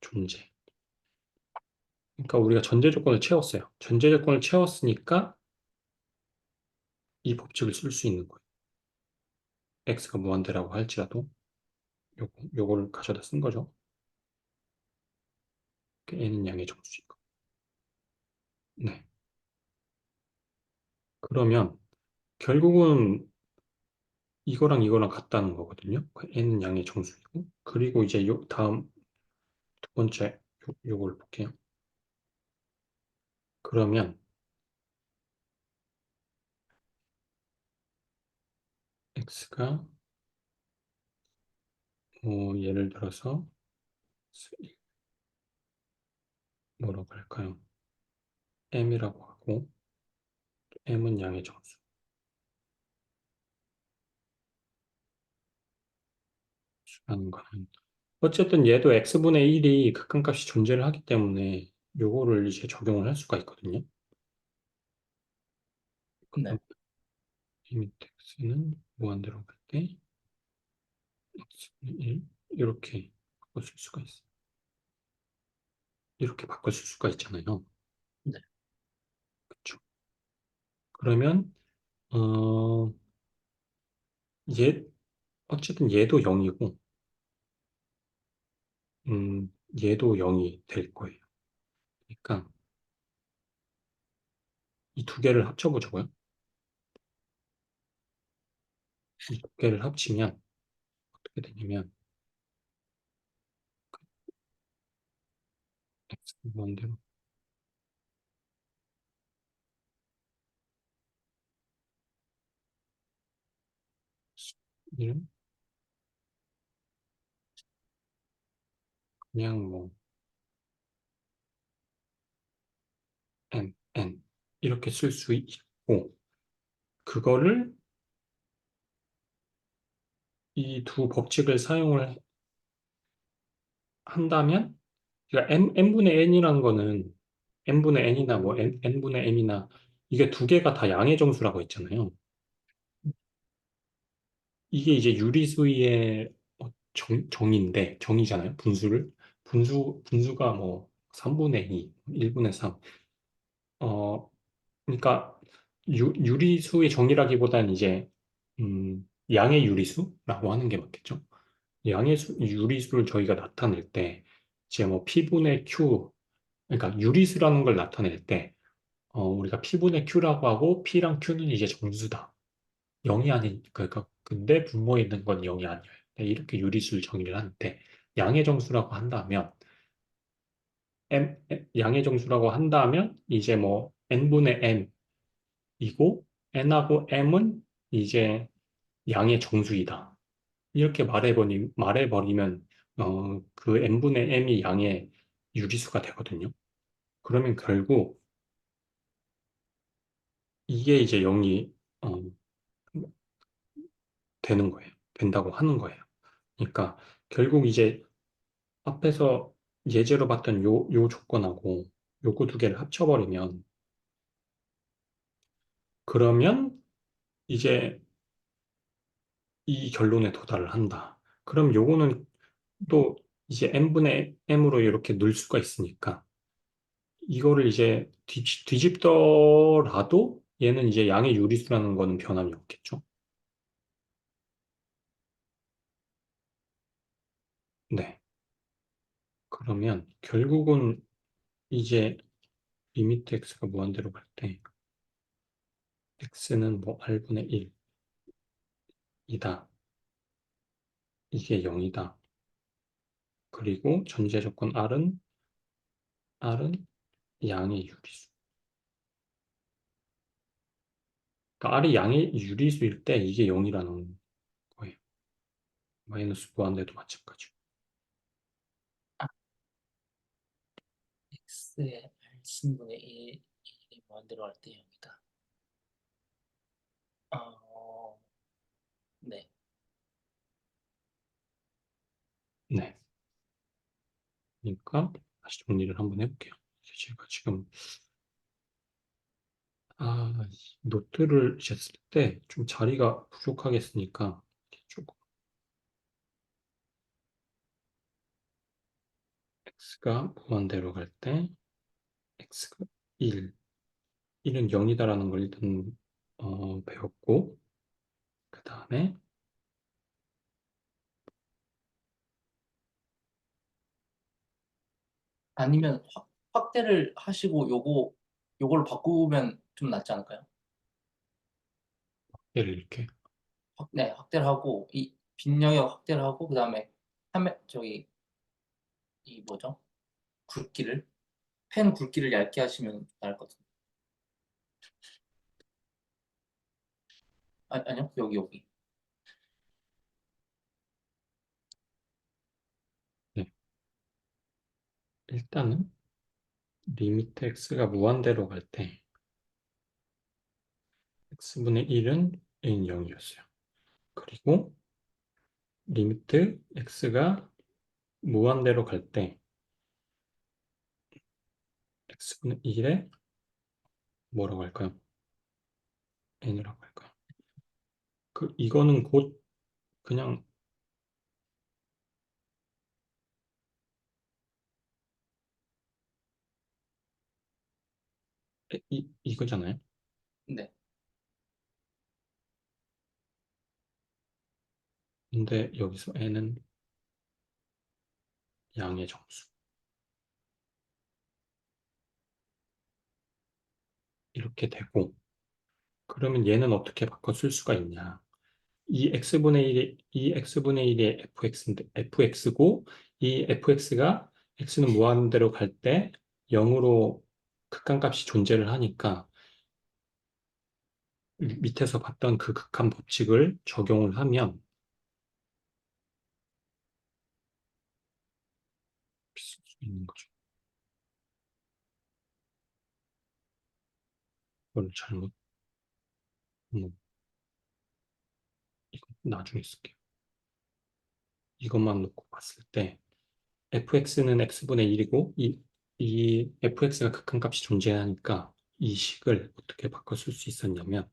존재. 그러니까 우리가 전제 조건을 채웠어요. 전제 조건을 채웠으니까 이 법칙을 쓸 수 있는 거예요. x가 무한대라고 할지라도 요거를 가져다 쓴 거죠. n은 양의 정수니까. 네. 그러면 결국은 이거랑 이거랑 같다는 거거든요. n은 양의 정수이고 그리고 이제 요 다음 두 번째 요걸 볼게요. 그러면 x가 예를 들어서 뭐라고 할까요? m이라고 하고 m은 양의 정수라는 거는 어쨌든 얘도 x분의 1이 극한값이 존재를 하기 때문에 요거를 이제 적용을 할 수가 있거든요. 그럼 네. 리미트 x는 무한대로 갈 때 x분의 1 이렇게 바꿔줄 수가 있어요. 이렇게 바꿔줄 수가 있잖아요. 네. 그렇죠? 그러면 어, 얘 어쨌든 얘도 0이고 얘도 0이 될 거예요. 그러니까 이 두 개를 합쳐보자고요. 이 두 개를 합치면 어떻게 되냐면 x 무한대로 이름 그냥 뭐 n 이렇게 쓸 수 있고, 그거를 이 두 법칙을 사용을 한다면, 그러니까 n분의 n이라는 거는 n분의 n이나 뭐 n분의 m이나 이게 두 개가 다 양의 정수라고 했잖아요. 이게 이제 유리수의 정의잖아요. 분수가 뭐 3분의 2, 1분의 3. 어, 그러니까 유리수의 정의라기보다는 이제 양의 유리수라고 하는 게 맞겠죠. 유리수를 저희가 나타낼 때 이제 뭐 P분의 Q, 그러니까 유리수라는 걸 나타낼 때 우리가 P분의 Q라고 하고 P랑 Q는 이제 정수다. 0이 아닌 그러니까 근데 분모에 있는 건 0이 아니에요. 네, 이렇게 유리수를 정의를 하는데 양의 정수라고 한다면 양의 정수라고 한다면 이제 뭐 n분의 m이고 n하고 m은 이제 양의 정수이다. 이렇게 말해버리면 그 n분의 m이 양의 유리수가 되거든요. 그러면 결국 이게 이제 0이 되는 거예요. 된다고 하는 거예요. 그러니까 결국 이제 앞에서 예제로 봤던 요 조건하고 요거 두 개를 합쳐버리면 그러면 이제 이 결론에 도달을 한다. 그럼 요거는 또 이제 n분의 m으로 이렇게 넣을 수가 있으니까 이거를 이제 뒤집더라도 얘는 이제 양의 유리수라는 거는 변함이 없겠죠. 네. 그러면 결국은 이제 리미트 x가 무한대로 갈 때 x는 뭐 r분의 1이다. 이게 0이다. 그리고 전제 조건 R은 양의 유리수. 그러니까 R이 양의 유리수일 때 이게 0이라는 거예요. 마이너스 무한대도 마찬가지. x의 r신분의 1이 무한대로 할 때 0이다. 어, 네. 네. 그러니까 다시 정리를 한번 해볼게요. 제가 지금 노트를 이제 쓸 때 좀 자리가 부족하겠으니까 조금 x가 무한대로 갈 때 x가 1은 0이다라는 걸 일단 배웠고 그 다음에 아니면 확대를 하시고 요걸 바꾸면 좀 낫지 않을까요? 얘를 이렇게 네, 확대를 하고 이 빈 영역 확대를 하고 그다음에 저기 이 뭐죠? 굵기를 펜 굵기를 얇게 하시면 나을 것 같아요. 아니요, 여기. 네, 일단은 리미트 x가 무한대로 갈 때 x분의 1은 0이었어요. 그리고 리미트 x가 무한대로 갈 때 x분의 1에 뭐라고 할까요? n이라고 할까요? 이거는 곧 그냥 이거잖아요. 네. 근데 여기서 n은 양의 정수. 이렇게 되고 그러면 얘는 어떻게 바꿔 쓸 수가 있냐? 이 x분의 1이 fx고 이 fx가 x는 무한대로 갈 때 0으로 극한값이 존재를 하니까 밑에서 봤던 그 극한 법칙을 적용을 하면 쓸 수 있는 거죠. 이걸 잘못, 이거 나중에 쓸게요. 이것만 놓고 봤을 때 fx는 x분의 1이고 이 fx가 극한값이 존재하니까 이 식을 어떻게 바꿔 쓸 수 있었냐면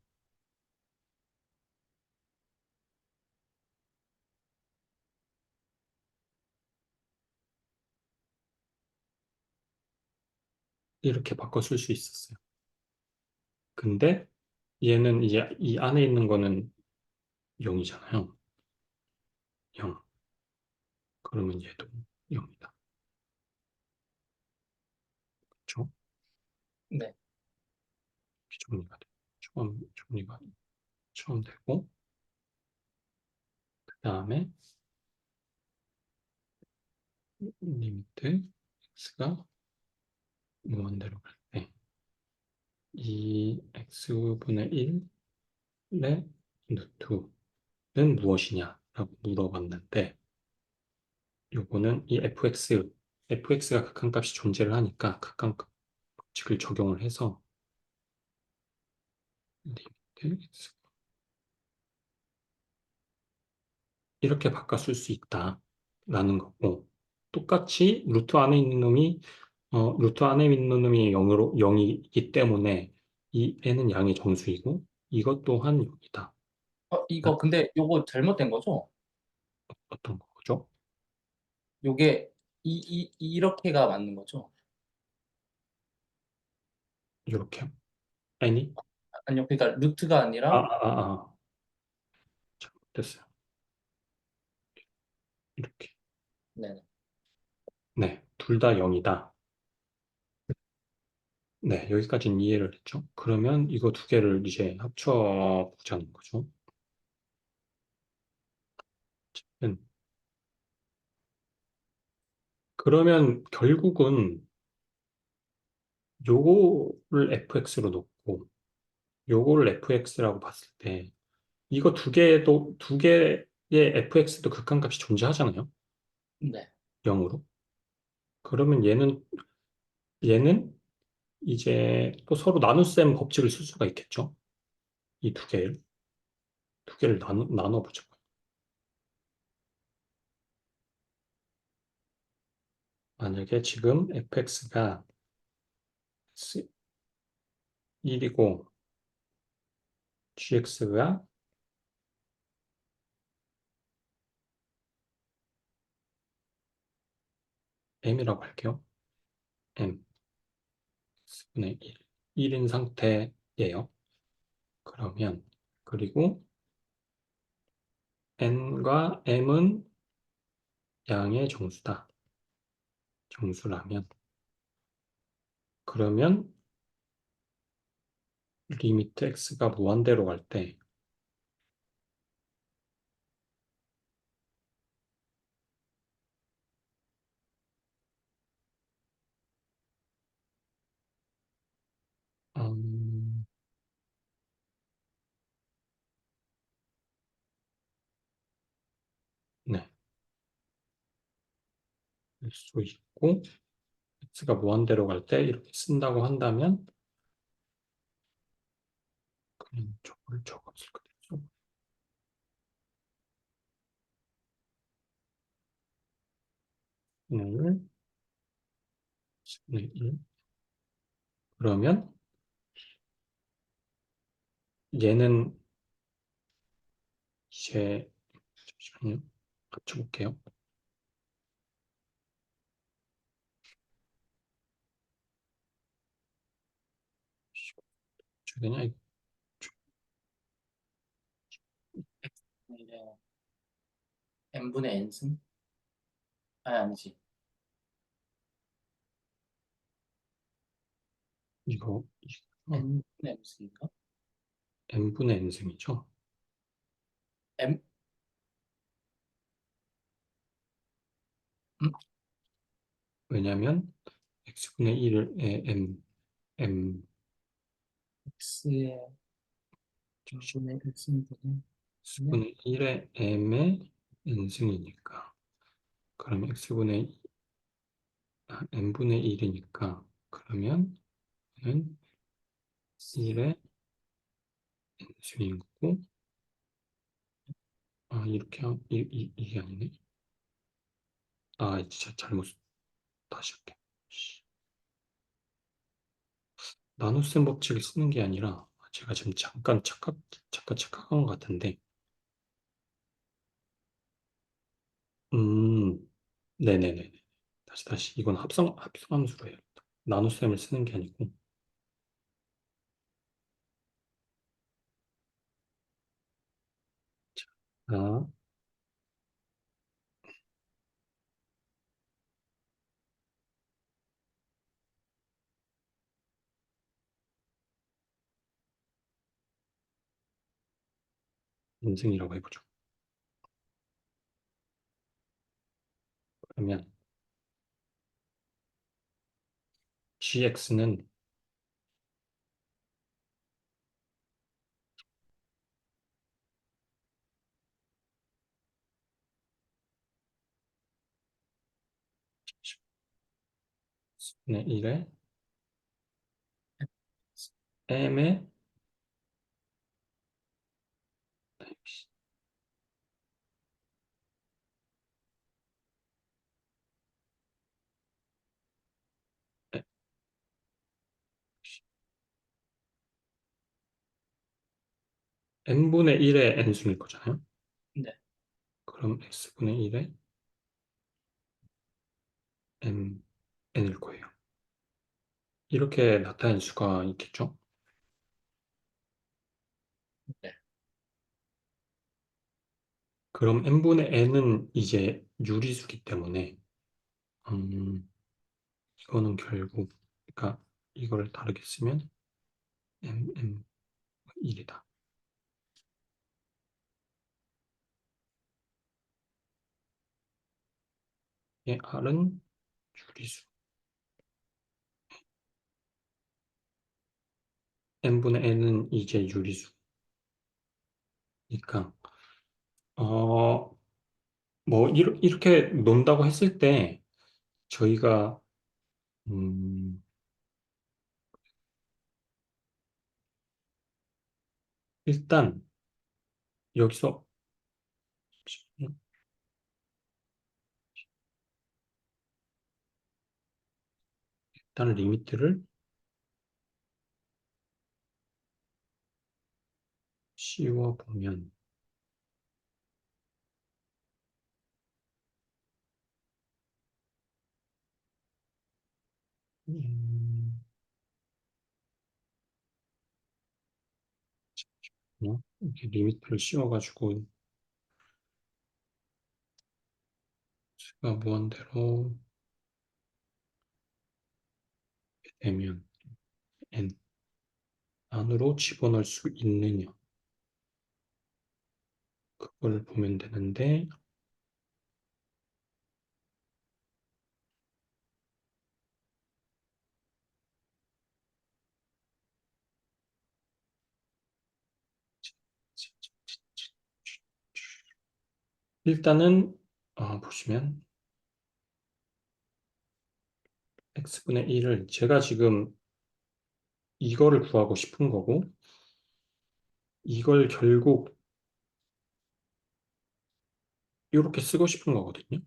이렇게 바꿔 쓸 수 있었어요. 근데 얘는 이제 이 안에 있는 거는 0이잖아요. 0. 그러면 얘도 0이다. 그렇죠? 네. 정리가 돼. 정리가 처음 되고 그 다음에 리미트 x가 무한대로 갈 때 이 x분의 1의 루트는 무엇이냐라고 물어봤는데 요거는 이 fx가 극한값이 존재를 하니까 극한값 법칙을 적용을 해서 리미트 x 이렇게 바꿔 쓸 수 있다라는 거고 똑같이 루트 안에 있는 놈이 0이기 때문에 이 n은 양의 정수이고 이것 또한 0이다. 이거 근데 요거 잘못된 거죠? 어떤 거죠? 요게 이렇게가 맞는 거죠? 이렇게요? n이? 아니요, 그러니까 루트가 아, 아니라. 아, 아, 아. 잘못됐어요. 이렇게. 네네. 네, 둘 다 0이다. 네, 여기까지는 이해를 했죠. 그러면 이거 두 개를 이제 합쳐보자는 거죠. 음, 그러면 결국은 요거를 fx로 놓고 요거를 fx라고 봤을 때 이거 두 개의 fx도 극한값이 존재하잖아요. 네. 0으로. 그러면 얘는 이제 또 서로 나눗셈 법칙을 쓸 수가 있겠죠. 이 두 개를 나눠보죠. 만약에 지금 fx가 1이고 gx가 m이라고 할게요. m x분의 1. 1인 상태예요. 그러면 그리고 n과 m은 양의 정수다. 정수라면 그러면 리미트 x가 무한대로 갈 때 음, 네, 할 수 있고 x가 무한대로 갈 때 이렇게 쓴다고 한다면 그냥 저걸 적었을 거죠. 을 10분의 1 그러면 얘는 이제 잠시만요. 합쳐볼게요. 어떻게 되냐? 이제 n분의 n승? 아니, 아니지. 이거 n분의 m승인가? n분의 n승이죠. m. 음? 왜냐하면 x분의 1의 m x의 n분의 x분의 x분의 1의 m의 n승이니까 그럼 n분의 1이니까 그러면 1의 n승인 거고, 이게 아니네. 진짜 잘못, 다시 할게. 나눗셈 법칙을 쓰는 게 아니라, 제가 지금 잠깐 착각한 것 같은데, 음, 네네네. 다시. 이건 합성함수로 해요. 나눗셈을 쓰는 게 아니고, 자, 인증이라고 해보죠. 그러면 gx는 네, 1에 m의 n분의 1의 n승일 거잖아요. 네. 그럼 x분의 1의 n일 거예요. 이렇게 나타낼 수가 있겠죠? 네. 그럼 n분의 n은 이제 유리수기 때문에 이거는 결국 그러니까 이걸 다르게 쓰면 m 1이다. r은 유리수. n분의 n은 이제 유리수니까 어, 뭐 이렇게 논다고 했을 때 저희가 음, 일단 여기서 일단 리미트를 씌워보면 음, 이렇게 리미트를 씌워가지고 수가 무한대로 되면 n 안으로 집어넣을 수 있느냐 그걸 보면 되는데 일단은 보시면 x분의 1을 제가 지금 이거를 구하고 싶은 거고 이걸 결국 이렇게 쓰고 싶은 거거든요.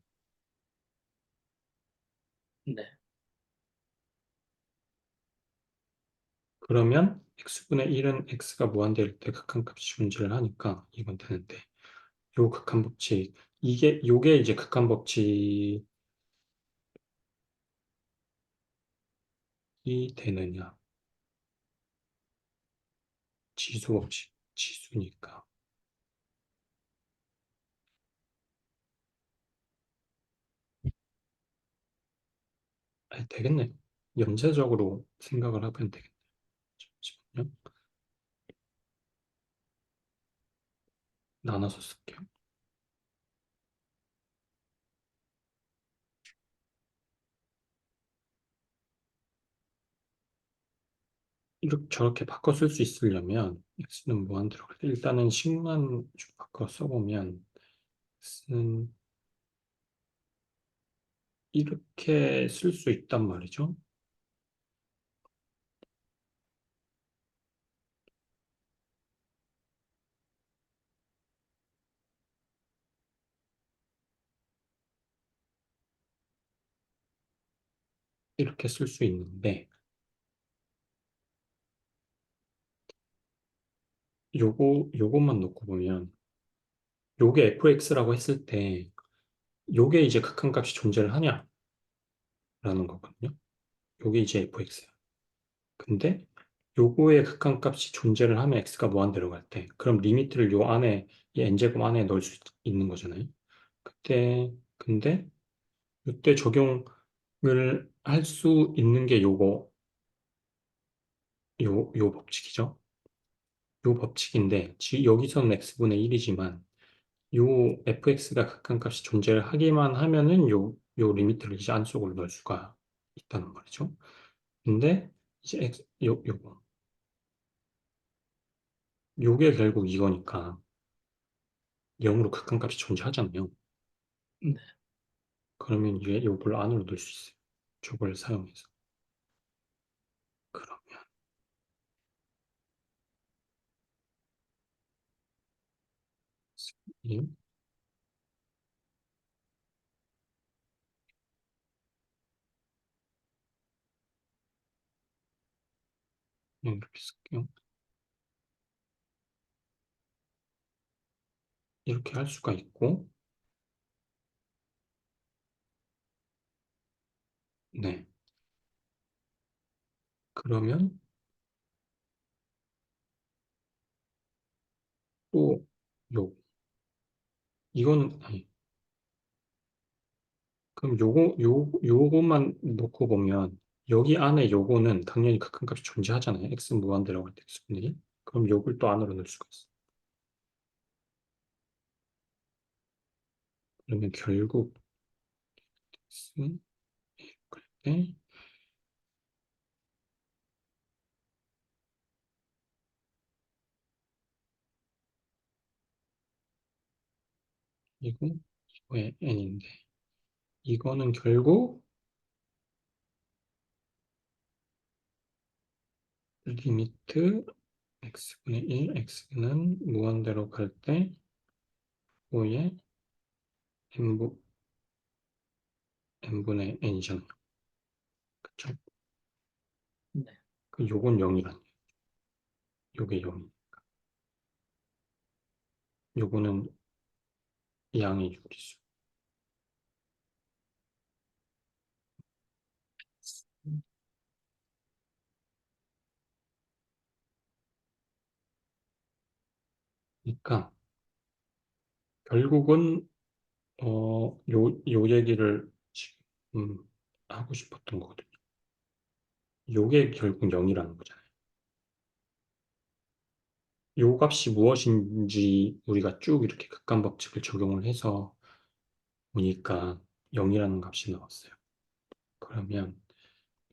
네. 그러면 x분의 1은 x가 무한대일 때 극한값이 존재를 하니까 이건 되는데 요 극한법칙 요게 이제 극한법칙이 되느냐 지수법칙 지수니까 되겠네요. 연쇄적으로 생각을 하면 되겠네요. 잠시만요. 나눠서 쓸게요. 이렇게 저렇게 바꿔 쓸 수 있으려면 x는 무한대로 일단은 식만 좀 바꿔 써보면 x는 이렇게 쓸 수 있단 말이죠. 이렇게 쓸 수 있는데, 요것만 놓고 보면, 요게 fx라고 했을 때, 요게 이제 극한값이 존재를 하냐라는 거거든요. 요게 이제 fx야. 근데 요거의 극한값이 존재를 하면 x가 무한대로 갈 때, 그럼 리미트를 요 안에, 이 n제곱 안에 넣을 수 있는 거잖아요. 근데 이때 적용을 할 수 있는 게 요 법칙이죠. 요 법칙인데, 여기서는 x분의 1이지만, 요 fx가 극한값이 존재를 하기만 하면은 요 리미트를 이제 안쪽으로 넣을 수가 있다는 말이죠. 근데 이제 요게 결국 이거니까 0으로 극한값이 존재하잖아요. 네. 그러면 이게 요걸 안으로 넣을 수 있어요. 저걸 사용해서. 그러면 이 이렇게 쓸게요. 이렇게 할 수가 있고, 네. 그러면 또 요, 아니, 그럼 요것만 놓고 보면, 여기 안에 요거는 당연히 극한값이 존재하잖아요. x 무한대라고 할 때 x분의 1. 그럼 요걸 또 안으로 넣을 수가 있어요. 그러면 결국 x 그럴 때 이거의 n인데, 이거는 결국 리미트 x분의 1, x는 무한대로 갈 때 5의 n분의 n이잖아요. 그쵸? 네. 그 요건 0이란, 요게 0. 요거는 양의 유리수. 그러니까 결국은 요 얘기를 지금 하고 싶었던 거거든요. 요게 결국 0이라는 거잖아요. 요 값이 무엇인지 우리가 쭉 이렇게 극한법칙을 적용을 해서 보니까 0이라는 값이 나왔어요. 그러면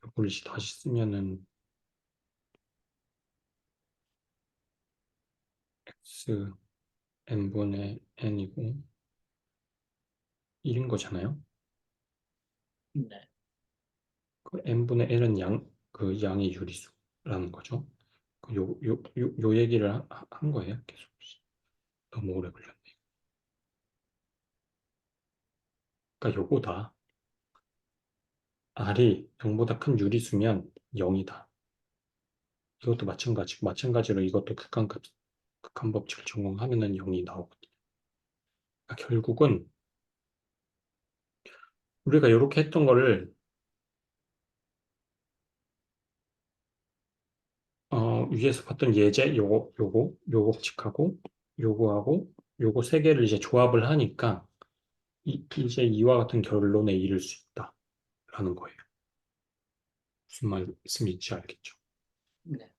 요걸 이제 다시 쓰면은 x n분의 n이고 1인 거잖아요. 네. 그 n분의 n은 그 양의 유리수라는 거죠. 요 얘기를 한 거예요. 계속. 너무 오래 걸렸네. 그러니까 요거다. R이 0보다 큰 유리수면 0이다. 이것도 마찬가지로 이것도 극한 법칙을 적용하면은 0이 나오거든요. 그러니까 결국은 우리가 이렇게 했던 거를 위에서 봤던 예제 요 법칙하고 요거하고 요거 세 개를 이제 조합을 하니까 이제 이와 같은 결론에 이를 수 있다라는 거예요. 무슨 말씀인지 알겠죠? 네.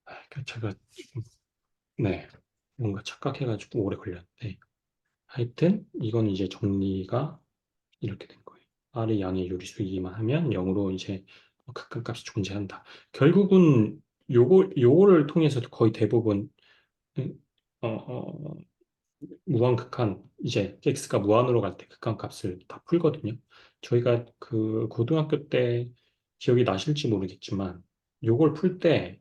그러니까 제가 네 뭔가 착각해가지고 오래 걸렸는데 하여튼 이건 이제 정리가 이렇게 된 거예요. R이 양의 유리수이기만 하면 0으로 이제 극한값이 존재한다. 결국은 요거를 통해서도 거의 대부분 음, 어, 어, 무한극한 이제 x가 무한으로 갈 때 극한값을 다 풀거든요. 저희가 그 고등학교 때 기억이 나실지 모르겠지만 요걸 풀 때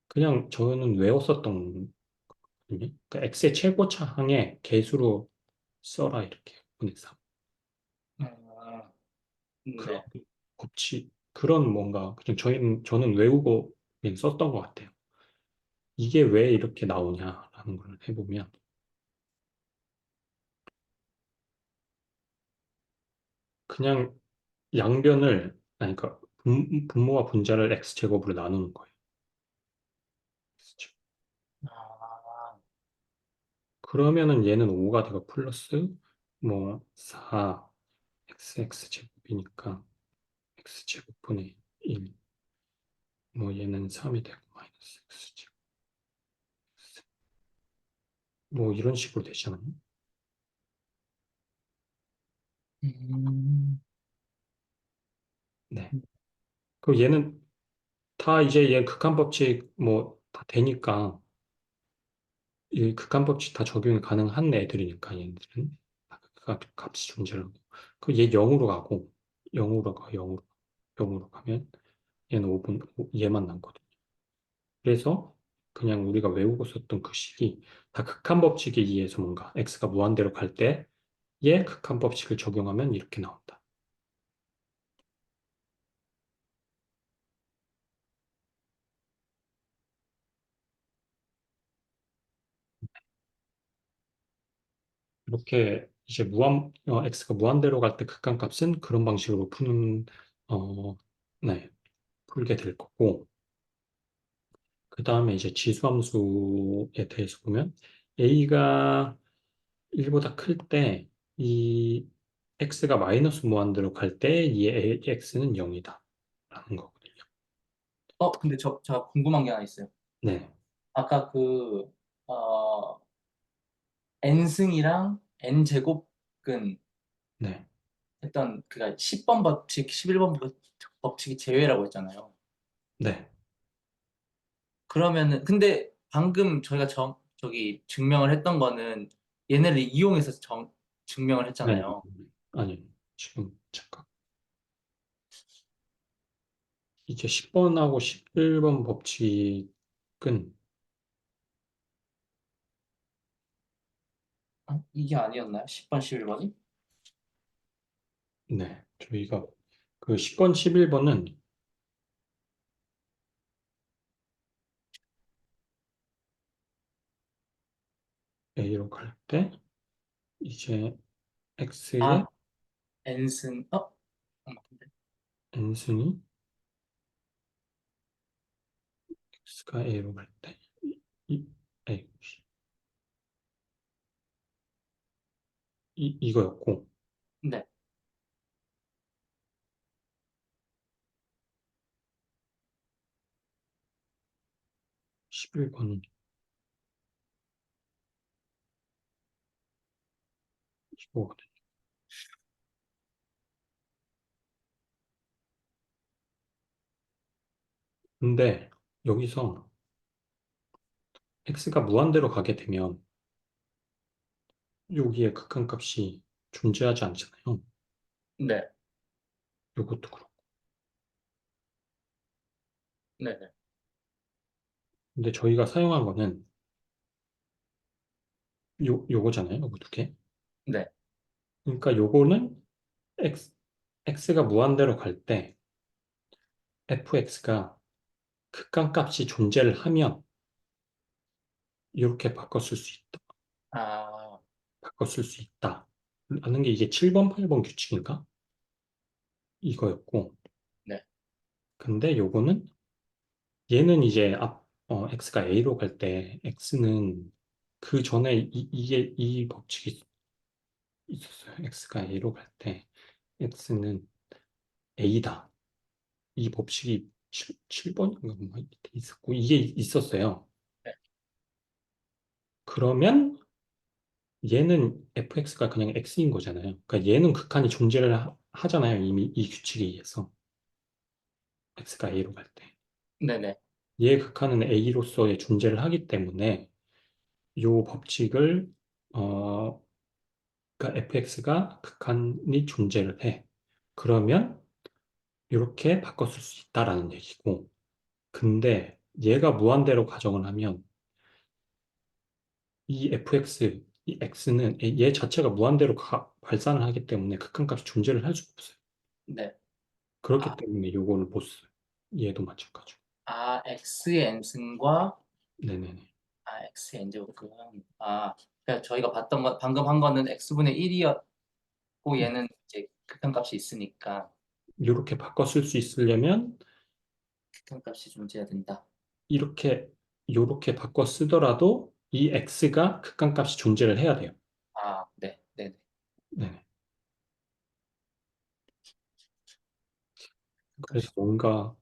그냥 저는 외웠었던 거거든요. 그러니까 x의 최고차항의 개수로 써라 이렇게 분의 3. 아, 그럼 네. 그런 뭔가, 그냥 저는 외국어 그냥 썼던 것 같아요. 이게 왜 이렇게 나오냐라는 걸 해보면, 그냥 양변을, 아니, 그러니까 분모와 분자를 x제곱으로 나누는 거예요. 아, 그러면은 얘는 5가 되고 플러스 뭐 4 xx 제곱이니까 x제곱분의 1, 뭐 얘는 3이 되고 마이너스 x제곱, 뭐 이런 식으로 되잖아요. 음, 네. 그 얘는 다 이제 얘 극한 법칙 뭐 다 되니까 이 극한 법칙 다 적용이 가능한 애들이니까 얘네들은 값이 존재하고 그 얘 0으로 가고 0으로 가 0으로 가면 얘는 5분 얘만 남거든요. 그래서 그냥 우리가 외우고 썼던 그 식이 다 극한 법칙에 의해서 뭔가 x가 무한대로 갈 때의 극한 법칙을 적용하면 이렇게 나온다. 이렇게 이제 x가 무한대로 갈 때 극한값은 그런 방식으로 어, 네, 풀게 될 거고, 그 다음에 이제 지수함수에 대해서 보면, a가 1보다 클 때, 이 x가 마이너스 무한대로 갈 때, 이 x는 0이다. 라는 거거든요. 근데 제가 궁금한 게 하나 있어요. 네, 아까 어, n승이랑 n제곱근 네, 했던, 그니까 10번 법칙, 11번 법칙이 제외라고 했잖아요. 네, 그러면은, 근데 방금 저희가 저기 증명을 했던 거는 얘네를 이용해서 증명을 아니, 했잖아요. 아니, 지금, 잠깐. 이제 10번하고 11번 법칙은, 이게 아니었나요? 10번, 11번이? 네, 저희가 그 10번, 11번은 A로 갈 때, 이제 X의 아, n승, 근데 N승이 X가 A로 갈 때, 이, A, 이거였고, 네. 11번은 이거거든요. 근데 여기서 X가 무한대로 가게 되면 여기에 극한값이 존재하지 않잖아요. 네. 이것도 그렇고. 네. 네. 근데 저희가 사용한 거는 요거잖아요. 요거 두 개. 네. 그러니까 요거는 X가 무한대로 갈 때 fx가 극한값이 존재를 하면 이렇게 아, 바꿨을 수 있다. 라는 게 이게 7번, 8번 규칙인가? 이거였고. 네. 근데 요거는 얘는 이제 x가 a로 갈 때 x는 그 전에 이 법칙이 있었어요. x가 a로 갈 때 x는 a다. 이 법칙이 7번인가 뭐 밑에 있었고 이게 있었어요. 네. 그러면 얘는 fx가 그냥 x인 거잖아요. 그러니까 얘는 극한이 존재를 하잖아요. 이미 이 규칙에 의해서 x가 a로 갈 때. 네네. 얘의 극한은 a로서의 존재를 하기 때문에 이 법칙을 그러니까 fx가 극한이 존재를 해. 그러면 이렇게 바꿨을 수 있다라는 얘기고. 근데 얘가 무한대로 가정을 하면 이 fx, 이 x는 얘 자체가 무한대로 발산을 하기 때문에 극한값이 존재를 할 수가 없어요. 네. 그렇기 아, 때문에 요거를 못 써요. 얘도 마찬가지고. x의 n승과 네네네. x의 n제곱은 그러니까 저희가 봤던 거 방금 한 거는 x분의 1이었고 얘는 이제 극한값이 있으니까 이렇게 바꿔 쓸 수 있으려면 극한값이 존재해야 된다. 이렇게 요렇게 바꿔 쓰더라도 이 x가 극한값이 존재를 해야 돼요. 네, 네, 네. 네네. 그래서 극한값이 뭔가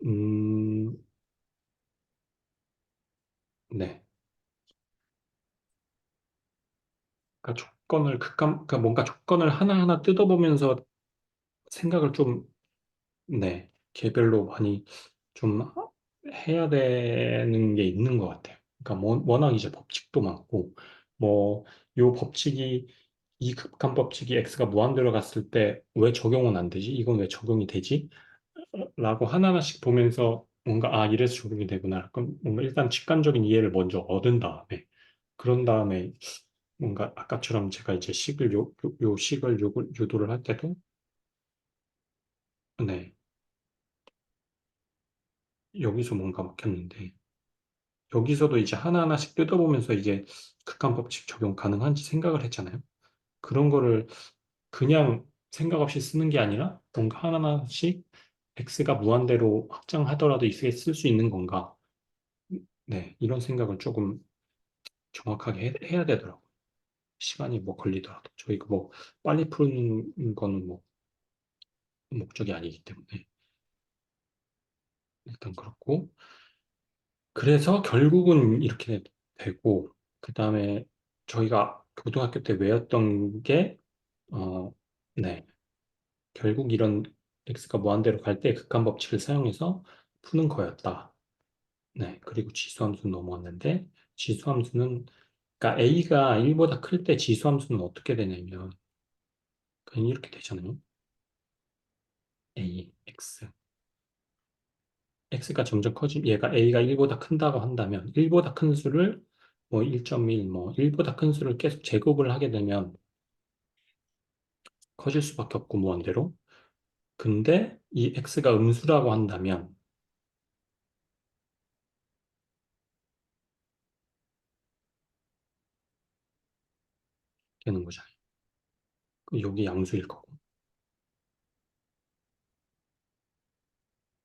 음, 네. 그러니까 그러니까 뭔가 조건을 하나하나 뜯어보면서 생각을 좀, 네, 개별로 많이 좀 해야 되는 게 있는 것 같아요. 그러니까 워낙 이제 법칙도 많고, 뭐, 요 법칙이, 이 극한 법칙이 x가 무한대로 갔을 때 왜 적용은 안 되지? 이건 왜 적용이 되지? 라고 하나하나씩 보면서 뭔가, 이래서 적용이 되구나. 그럼 뭔가 일단 직관적인 이해를 먼저 얻은 다음에, 그런 다음에 뭔가 아까처럼 제가 이제 요 식을 유도를 할 때도, 네, 여기서 뭔가 막혔는데, 여기서도 이제 하나하나씩 뜯어보면서 이게 극한법칙 적용 가능한지 생각을 했잖아요. 그런 거를 그냥 생각 없이 쓰는 게 아니라 뭔가 하나하나씩 x가 무한대로 확장하더라도 이게 쓸 수 있는 건가? 네, 이런 생각을 조금 정확하게 해야 되더라고요. 시간이 뭐 걸리더라도. 저희가 뭐 빨리 푸는 거는 뭐 목적이 아니기 때문에. 일단 그렇고. 그래서 결국은 이렇게 되고, 그 다음에 저희가 고등학교 때 외웠던 게, 어, 네. 결국 이런 x가 무한대로 갈 때 극한 법칙을 사용해서 푸는 거였다. 네. 그리고 지수함수는 넘어왔는데, 지수함수는, 그러니까 a가 1보다 클 때 지수함수는 어떻게 되냐면, 그냥 이렇게 되잖아요. a, x. x가 점점 얘가 a가 1보다 큰다고 한다면 1보다 큰 수를 뭐 1.1, 뭐 1보다 큰 수를 계속 제곱을 하게 되면 커질 수밖에 없고 무한대로. 근데 이 x가 음수라고 한다면 되는 거잖아요. 그럼 여기 양수일 거고.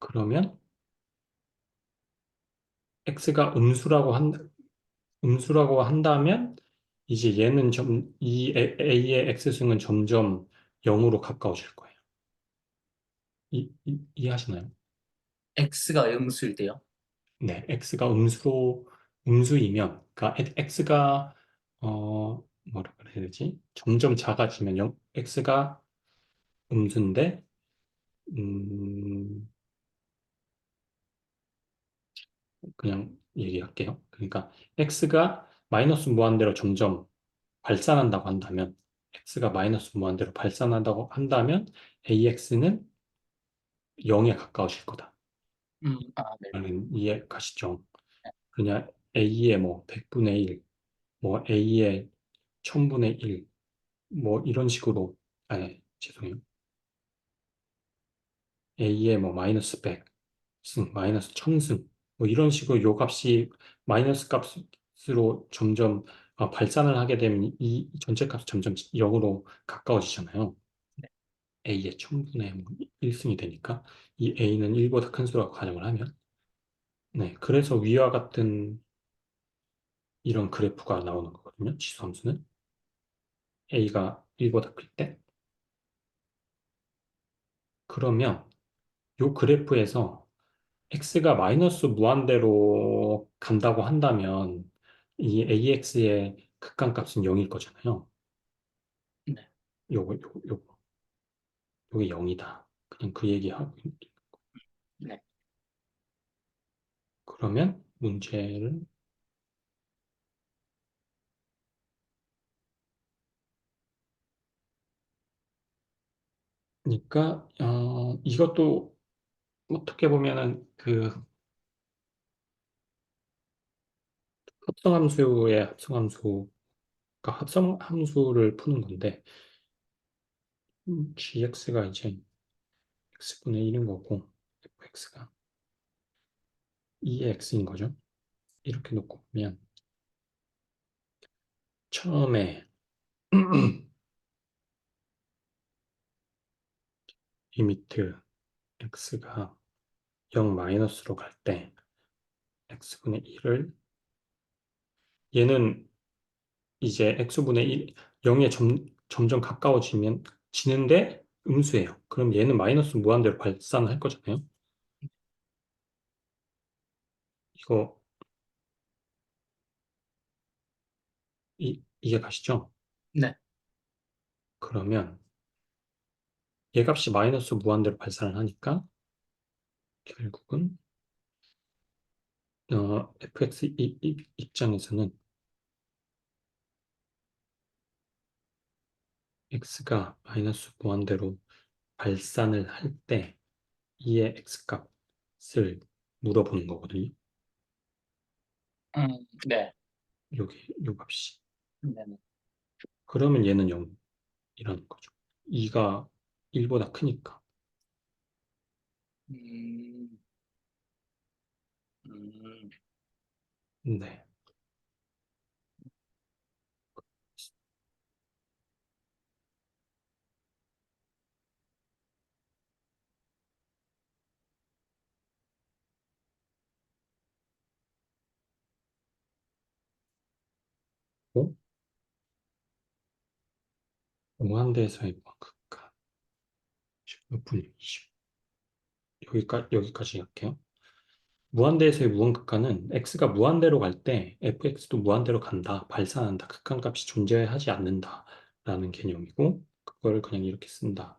그러면 x가 음수라고 한다면 이제 얘는 이 a의 x승은 점점 0으로 가까워질 거예요. 이해하시나요? x가 음수일 때요. 네, x가 음수이면, 그러니까 x가 뭐라 그래야 되지? 점점 작아지면 x가 음수인데, 음, 그냥 얘기할게요. 그러니까 x가 마이너스 무한대로 점점 발산한다고 한다면, x가 마이너스 무한대로 발산한다고 한다면, ax는 0에 가까워질 거다. 네. 라는 이해 가시죠? 그냥 a의 뭐 100분의 1, 뭐 a의 1000분의 1, 뭐 이런 식으로, 죄송해요. A의 뭐 마이너스 100승, 마이너스 1000승, 뭐 이런 식으로 요 값이 마이너스 값으로 점점 발산을 하게 되면 이 전체 값이 점점 0으로 가까워지잖아요. A의 1000분의 1승이 되니까 이 A는 1보다 큰 수라고 가정을 하면, 네, 그래서 위와 같은 이런 그래프가 나오는 거거든요. 지수함수는 A가 1보다 클 때. 그러면 요 그래프에서 x가 마이너스 무한대로 간다고 한다면 이 ax의 극한값은 0일 거잖아요. 네. 요거 요게 0이다. 그냥 그 얘기하고 네. 그러면 문제를 그러니까 이것도 어떻게 보면은 그 합성함수의 합성함수 그러니까 합성함수를 푸는 건데 gx가 이제 x분의 1인 거고 fx가 2의 x인 거죠. 이렇게 놓고 보면 처음에 리미트 x가 0 마이너스로 갈 때 x분의 1을 얘는 이제 x분의 1, 0에 점점 가까워지면 지는데 음수예요. 그럼 얘는 마이너스 무한대로 발산을 할 거잖아요. 이거 이해 가시죠? 네. 그러면 얘 값이 마이너스 무한대로 발산을 하니까 결국은 fx 입장에서는 x가 마이너스 무한대로 발산을 할 때 2의 x 값을 물어보는 거거든요. 네. 여기 요 값이. 네. 네. 그러면 얘는 0이라는 거죠. 2가 1보다 크니까. 음, 음, 네. 어? 무한대에서의 무한극한 몇 분? 20. 여기까지 할게요. 무한대에서의 무한극한은 x가 무한대로 갈 때 fx도 무한대로 간다, 발산한다, 극한값이 존재하지 않는다라는 개념이고 그걸 그냥 이렇게 쓴다라는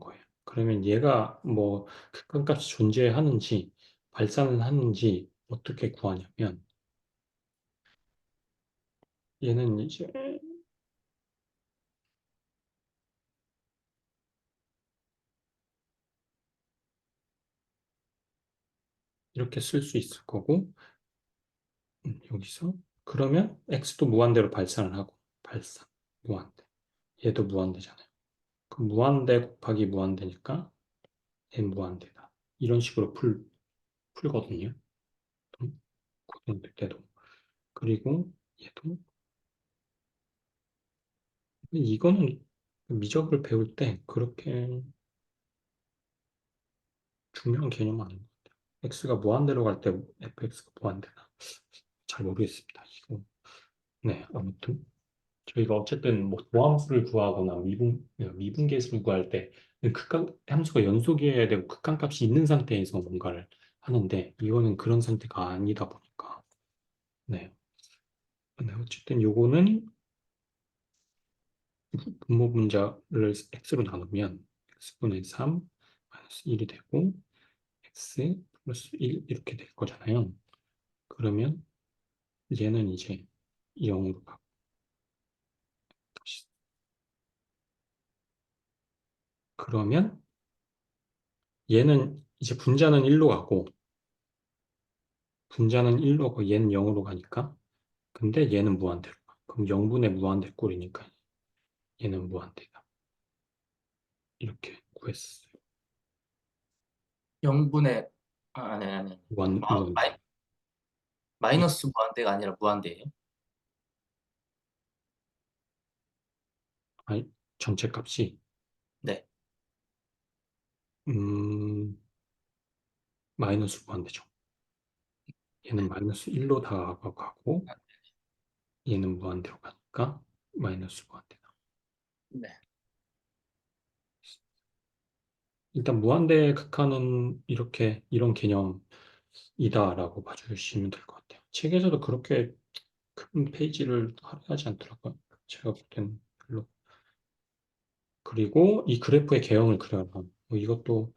거예요. 그러면 얘가 뭐 극한값이 존재하는지 발산을 하는지 어떻게 구하냐면 얘는 이제 이렇게 쓸 수 있을 거고 여기서 그러면 x도 무한대로 발산을 하고 발산 무한대 얘도 무한대잖아요. 그 무한대 곱하기 무한대니까 n 무한대다. 이런 식으로 풀거든요. 고등학교 때도. 그리고 얘도 이거는 미적을 배울 때 그렇게 중요한 개념 아닌 것 같아요. x가 무한대로 갈 때 fx가 무한대다. 잘 모르겠습니다. 이거 네 아무튼 저희가 어쨌든 뭐 도함수를 구하거나 미분계수를 구할 때 극한 함수가 연속이어야 되고 극한값이 있는 상태에서 뭔가를 하는데 이거는 그런 상태가 아니다 보니까 네, 네 어쨌든 요거는 분모 분자를 x로 나누면 x분의 3 마이너스 1이 되고 x 플러스 1 이렇게 될 거잖아요. 그러면 얘는 이제 0으로 가고 그러면 얘는 이제 분자는 1로 가고 분자는 1로 가고 얘는 0으로 가니까 근데 얘는 무한대로 가. 그럼 0분의 무한대 꼴이니까 얘는 무한대다. 이렇게 구했어요. 0분의 아니 아니 무한대. 마이너스 무한대가 아니라 무한대예요. 아니, 전체 값이 네. 음, 마이너스 무한대죠. 얘는 마이너스 1로 다가가고 얘는 무한대로 가니까 마이너스 무한대다. 네. 일단 무한대의 극한은 이렇게 이런 개념이다라고 봐주시면 될 것 같아요. 책에서도 그렇게 큰 페이지를 할애하지 않더라고요. 제가 볼 때는 별로. 그리고 이 그래프의 개형을 그려라. 뭐 이것도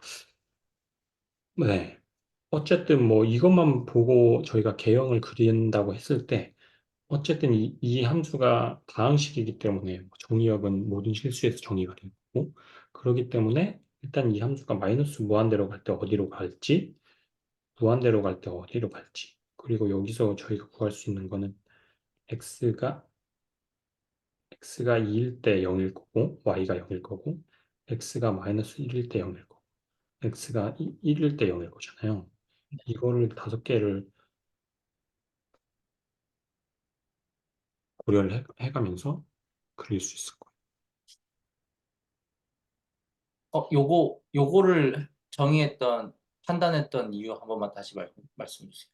네. 어쨌든 뭐 이것만 보고 저희가 개형을 그린다고 했을 때 어쨌든 이 함수가 다항식이기 때문에 정의역은 모든 실수에서 정의가 되고 그렇기 때문에 일단 이 함수가 마이너스 무한대로 갈 때 어디로 갈지 무한대로 갈 때 어디로 갈지 그리고 여기서 저희가 구할 수 있는 거는 x가 x가 2일 때 0일 거고 y가 0일 거고 x가 마이너스 1일 때 0일 거고 x가 1일 때 0일 거잖아요. 이거를 5개를 고려를 해가면서 그릴 수 있을 거예요. 요거를 정의했던, 판단했던 이유 한 번만 다시 말씀해 주세요.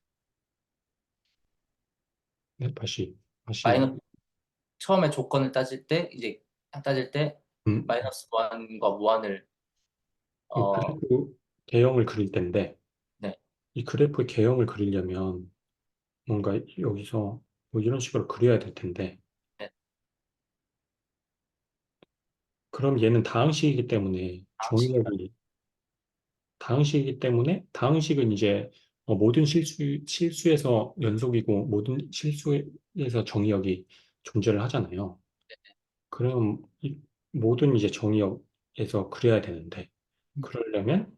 네, 다시, 마이너, 처음에 조건을 따질 때, 음, 마이너스 무한과 무한을, 어, 그래프 개형을 그릴 텐데, 네, 이 그래프의 개형을 그리려면 뭔가 여기서 뭐 이런 식으로 그려야 될 텐데, 네, 그럼 얘는 다항식이기 때문에 방식이다. 정의역이 다항식이기 때문에 다항식은 이제 모든 실수에서 연속이고 모든 실수에서 정의역이 존재를 하잖아요. 그럼 모든 이제 정의역에서 그려야 되는데 그러려면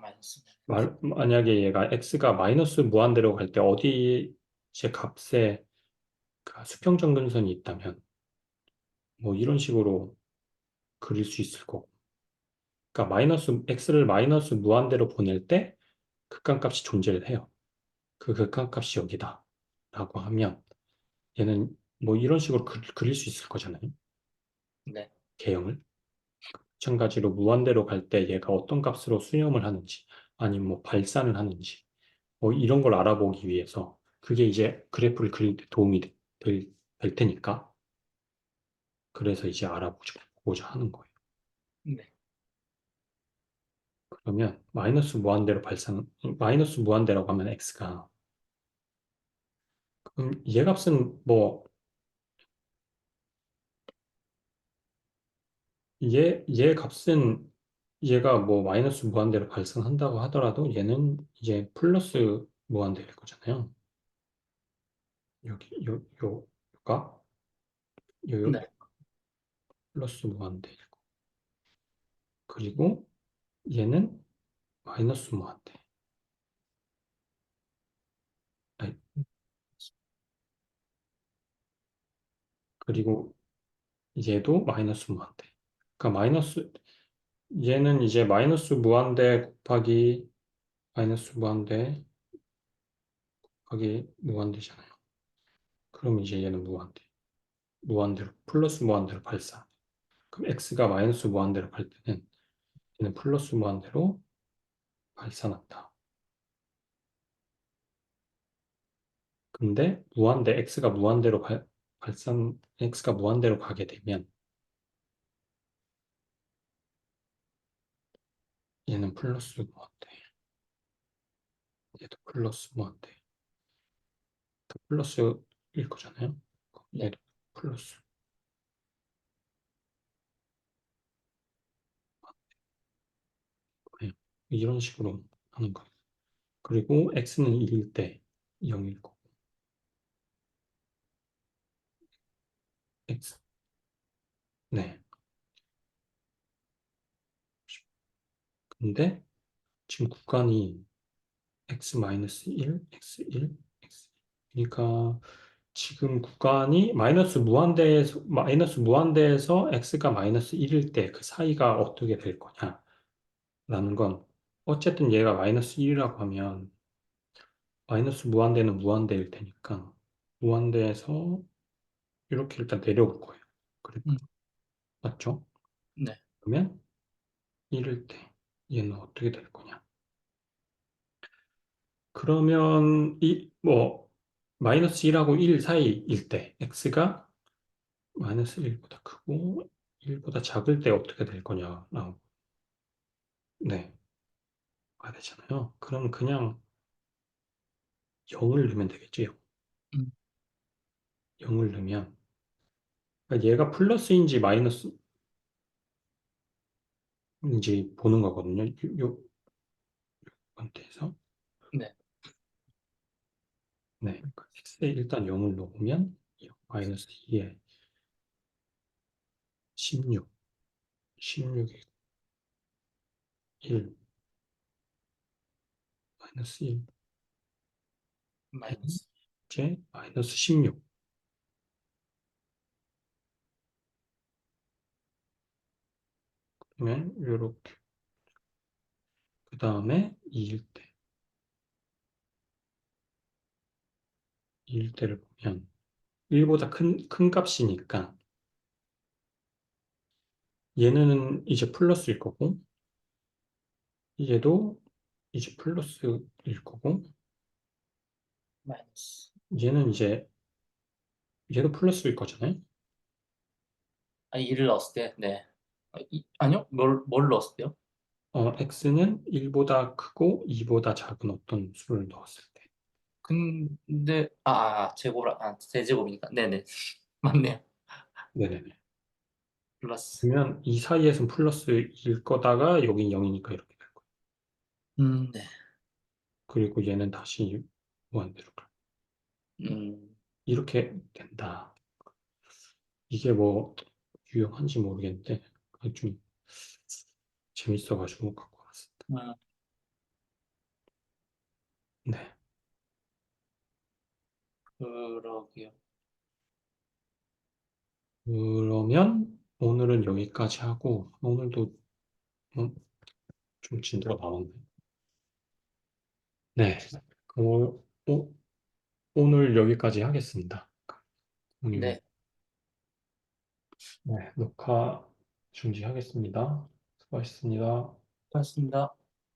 마이너스. 만약에 얘가 x가 마이너스 무한대로 갈 때 어디 제 값에 그 수평정근선이 있다면 뭐 이런 식으로 그릴 수 있을 거고. 그러니까 x를 마이너스 무한대로 보낼 때 극한값이 존재를 해요. 그 극한값이 여기다. 라고 하면 얘는 뭐 이런 식으로 그릴 수 있을 거잖아요. 네, 개형을. 마찬가지로 무한대로 갈 때 얘가 어떤 값으로 수렴을 하는지 아니면 뭐 발산을 하는지 뭐 이런 걸 알아보기 위해서 그게 이제 그래프를 그릴 때 도움이 될 테니까 그래서 이제 알아보고자 하는 거예요. 네, 그러면 마이너스 무한대라고 하면 x가 그럼 얘 값은 뭐 얘 값은 얘가 뭐 마이너스 무한대로 발생한다고 하더라도 얘는 이제 플러스 무한대일 거잖아요. 여기 요가 요 네, 플러스 무한대일 거. 그리고 얘는 마이너스 무한대. 아니, 그리고 얘도 마이너스 무한대. 그러니까 얘는 이제 마이너스 무한대 곱하기 마이너스 무한대 곱하기 무한대잖아요. 그럼 이제 얘는 무한대로 플러스 무한대로 발산. 그럼 x가 마이너스 무한대로 갈 때는 얘는 플러스 무한대로 발산한다. 근데 x가 무한대로 가게 되면 얘는 플러스 무한대. 얘도 플러스 무한대. 다 플러스일 거잖아요. 네, 얘도 플러스. 네. 이런 식으로 하는 거예요. 그리고 x는 1일 때 0일 거고. x. 네. 근데 지금 구간이 x-1, x1, x. 그러니까 지금 구간이 마이너스 무한대에서 x가 마이너스 1일 때 그 사이가 어떻게 될 거냐라는 건 어쨌든 얘가 마이너스 1이라고 하면 마이너스 무한대는 무한대일 테니까 무한대에서 이렇게 일단 내려올 거예요. 그래, 음, 맞죠? 네, 그러면 1일 때 얘는 어떻게 될 거냐? 그러면 마이너스 1하고 1 사이일 때 x가 마이너스 1보다 크고 1보다 작을 때 어떻게 될 거냐라고 네, 봐야 되잖아요. 그럼 그냥 0을 넣으면 되겠죠. 음, 0을 넣으면 그러니까 얘가 플러스인지 마이너스인지 보는 거거든요. 요 상태에서 네, 네, 그 x에 일단 0을 넣으면 마이너스 2에 16, 16에 1, 마이너스 1, 마이너스. 이제 마이너스 16. 그러면 이렇게 다음에 2일 때. 2일 때를 보면 1보다 큰 값이니까 얘는 이제 플러스일 거고 얘도 이제 플러스일 거고 마이너스. 얘는 이제 얘도 플러스일 거잖아요. 아, 2를 넣었을 때, 네. 아니요? 뭘 넣었을 때요? x는 1보다 크고 2보다 작은 어떤 수를 넣었을 때. 근데, 제제곱이니까. 네네. 맞네요. 네네네. 플러스. 그러면 이 사이에선 플러스일 거다가 여긴 0이니까 이렇게 될 거예요. 네. 그리고 얘는 다시 무한대로 가. 음, 이렇게 된다. 이게 뭐 유용한지 모르겠는데 그게 좀 재밌어가지고 갖고 왔습니다. 음, 네. 그러게요. 그러면 오늘은 여기까지 하고 오늘도 좀 진도가 나왔네. 네. 그, 오늘 여기까지 하겠습니다. 오늘 네. 네, 녹화 중지하겠습니다. 수고하셨습니다. 고맙습니다.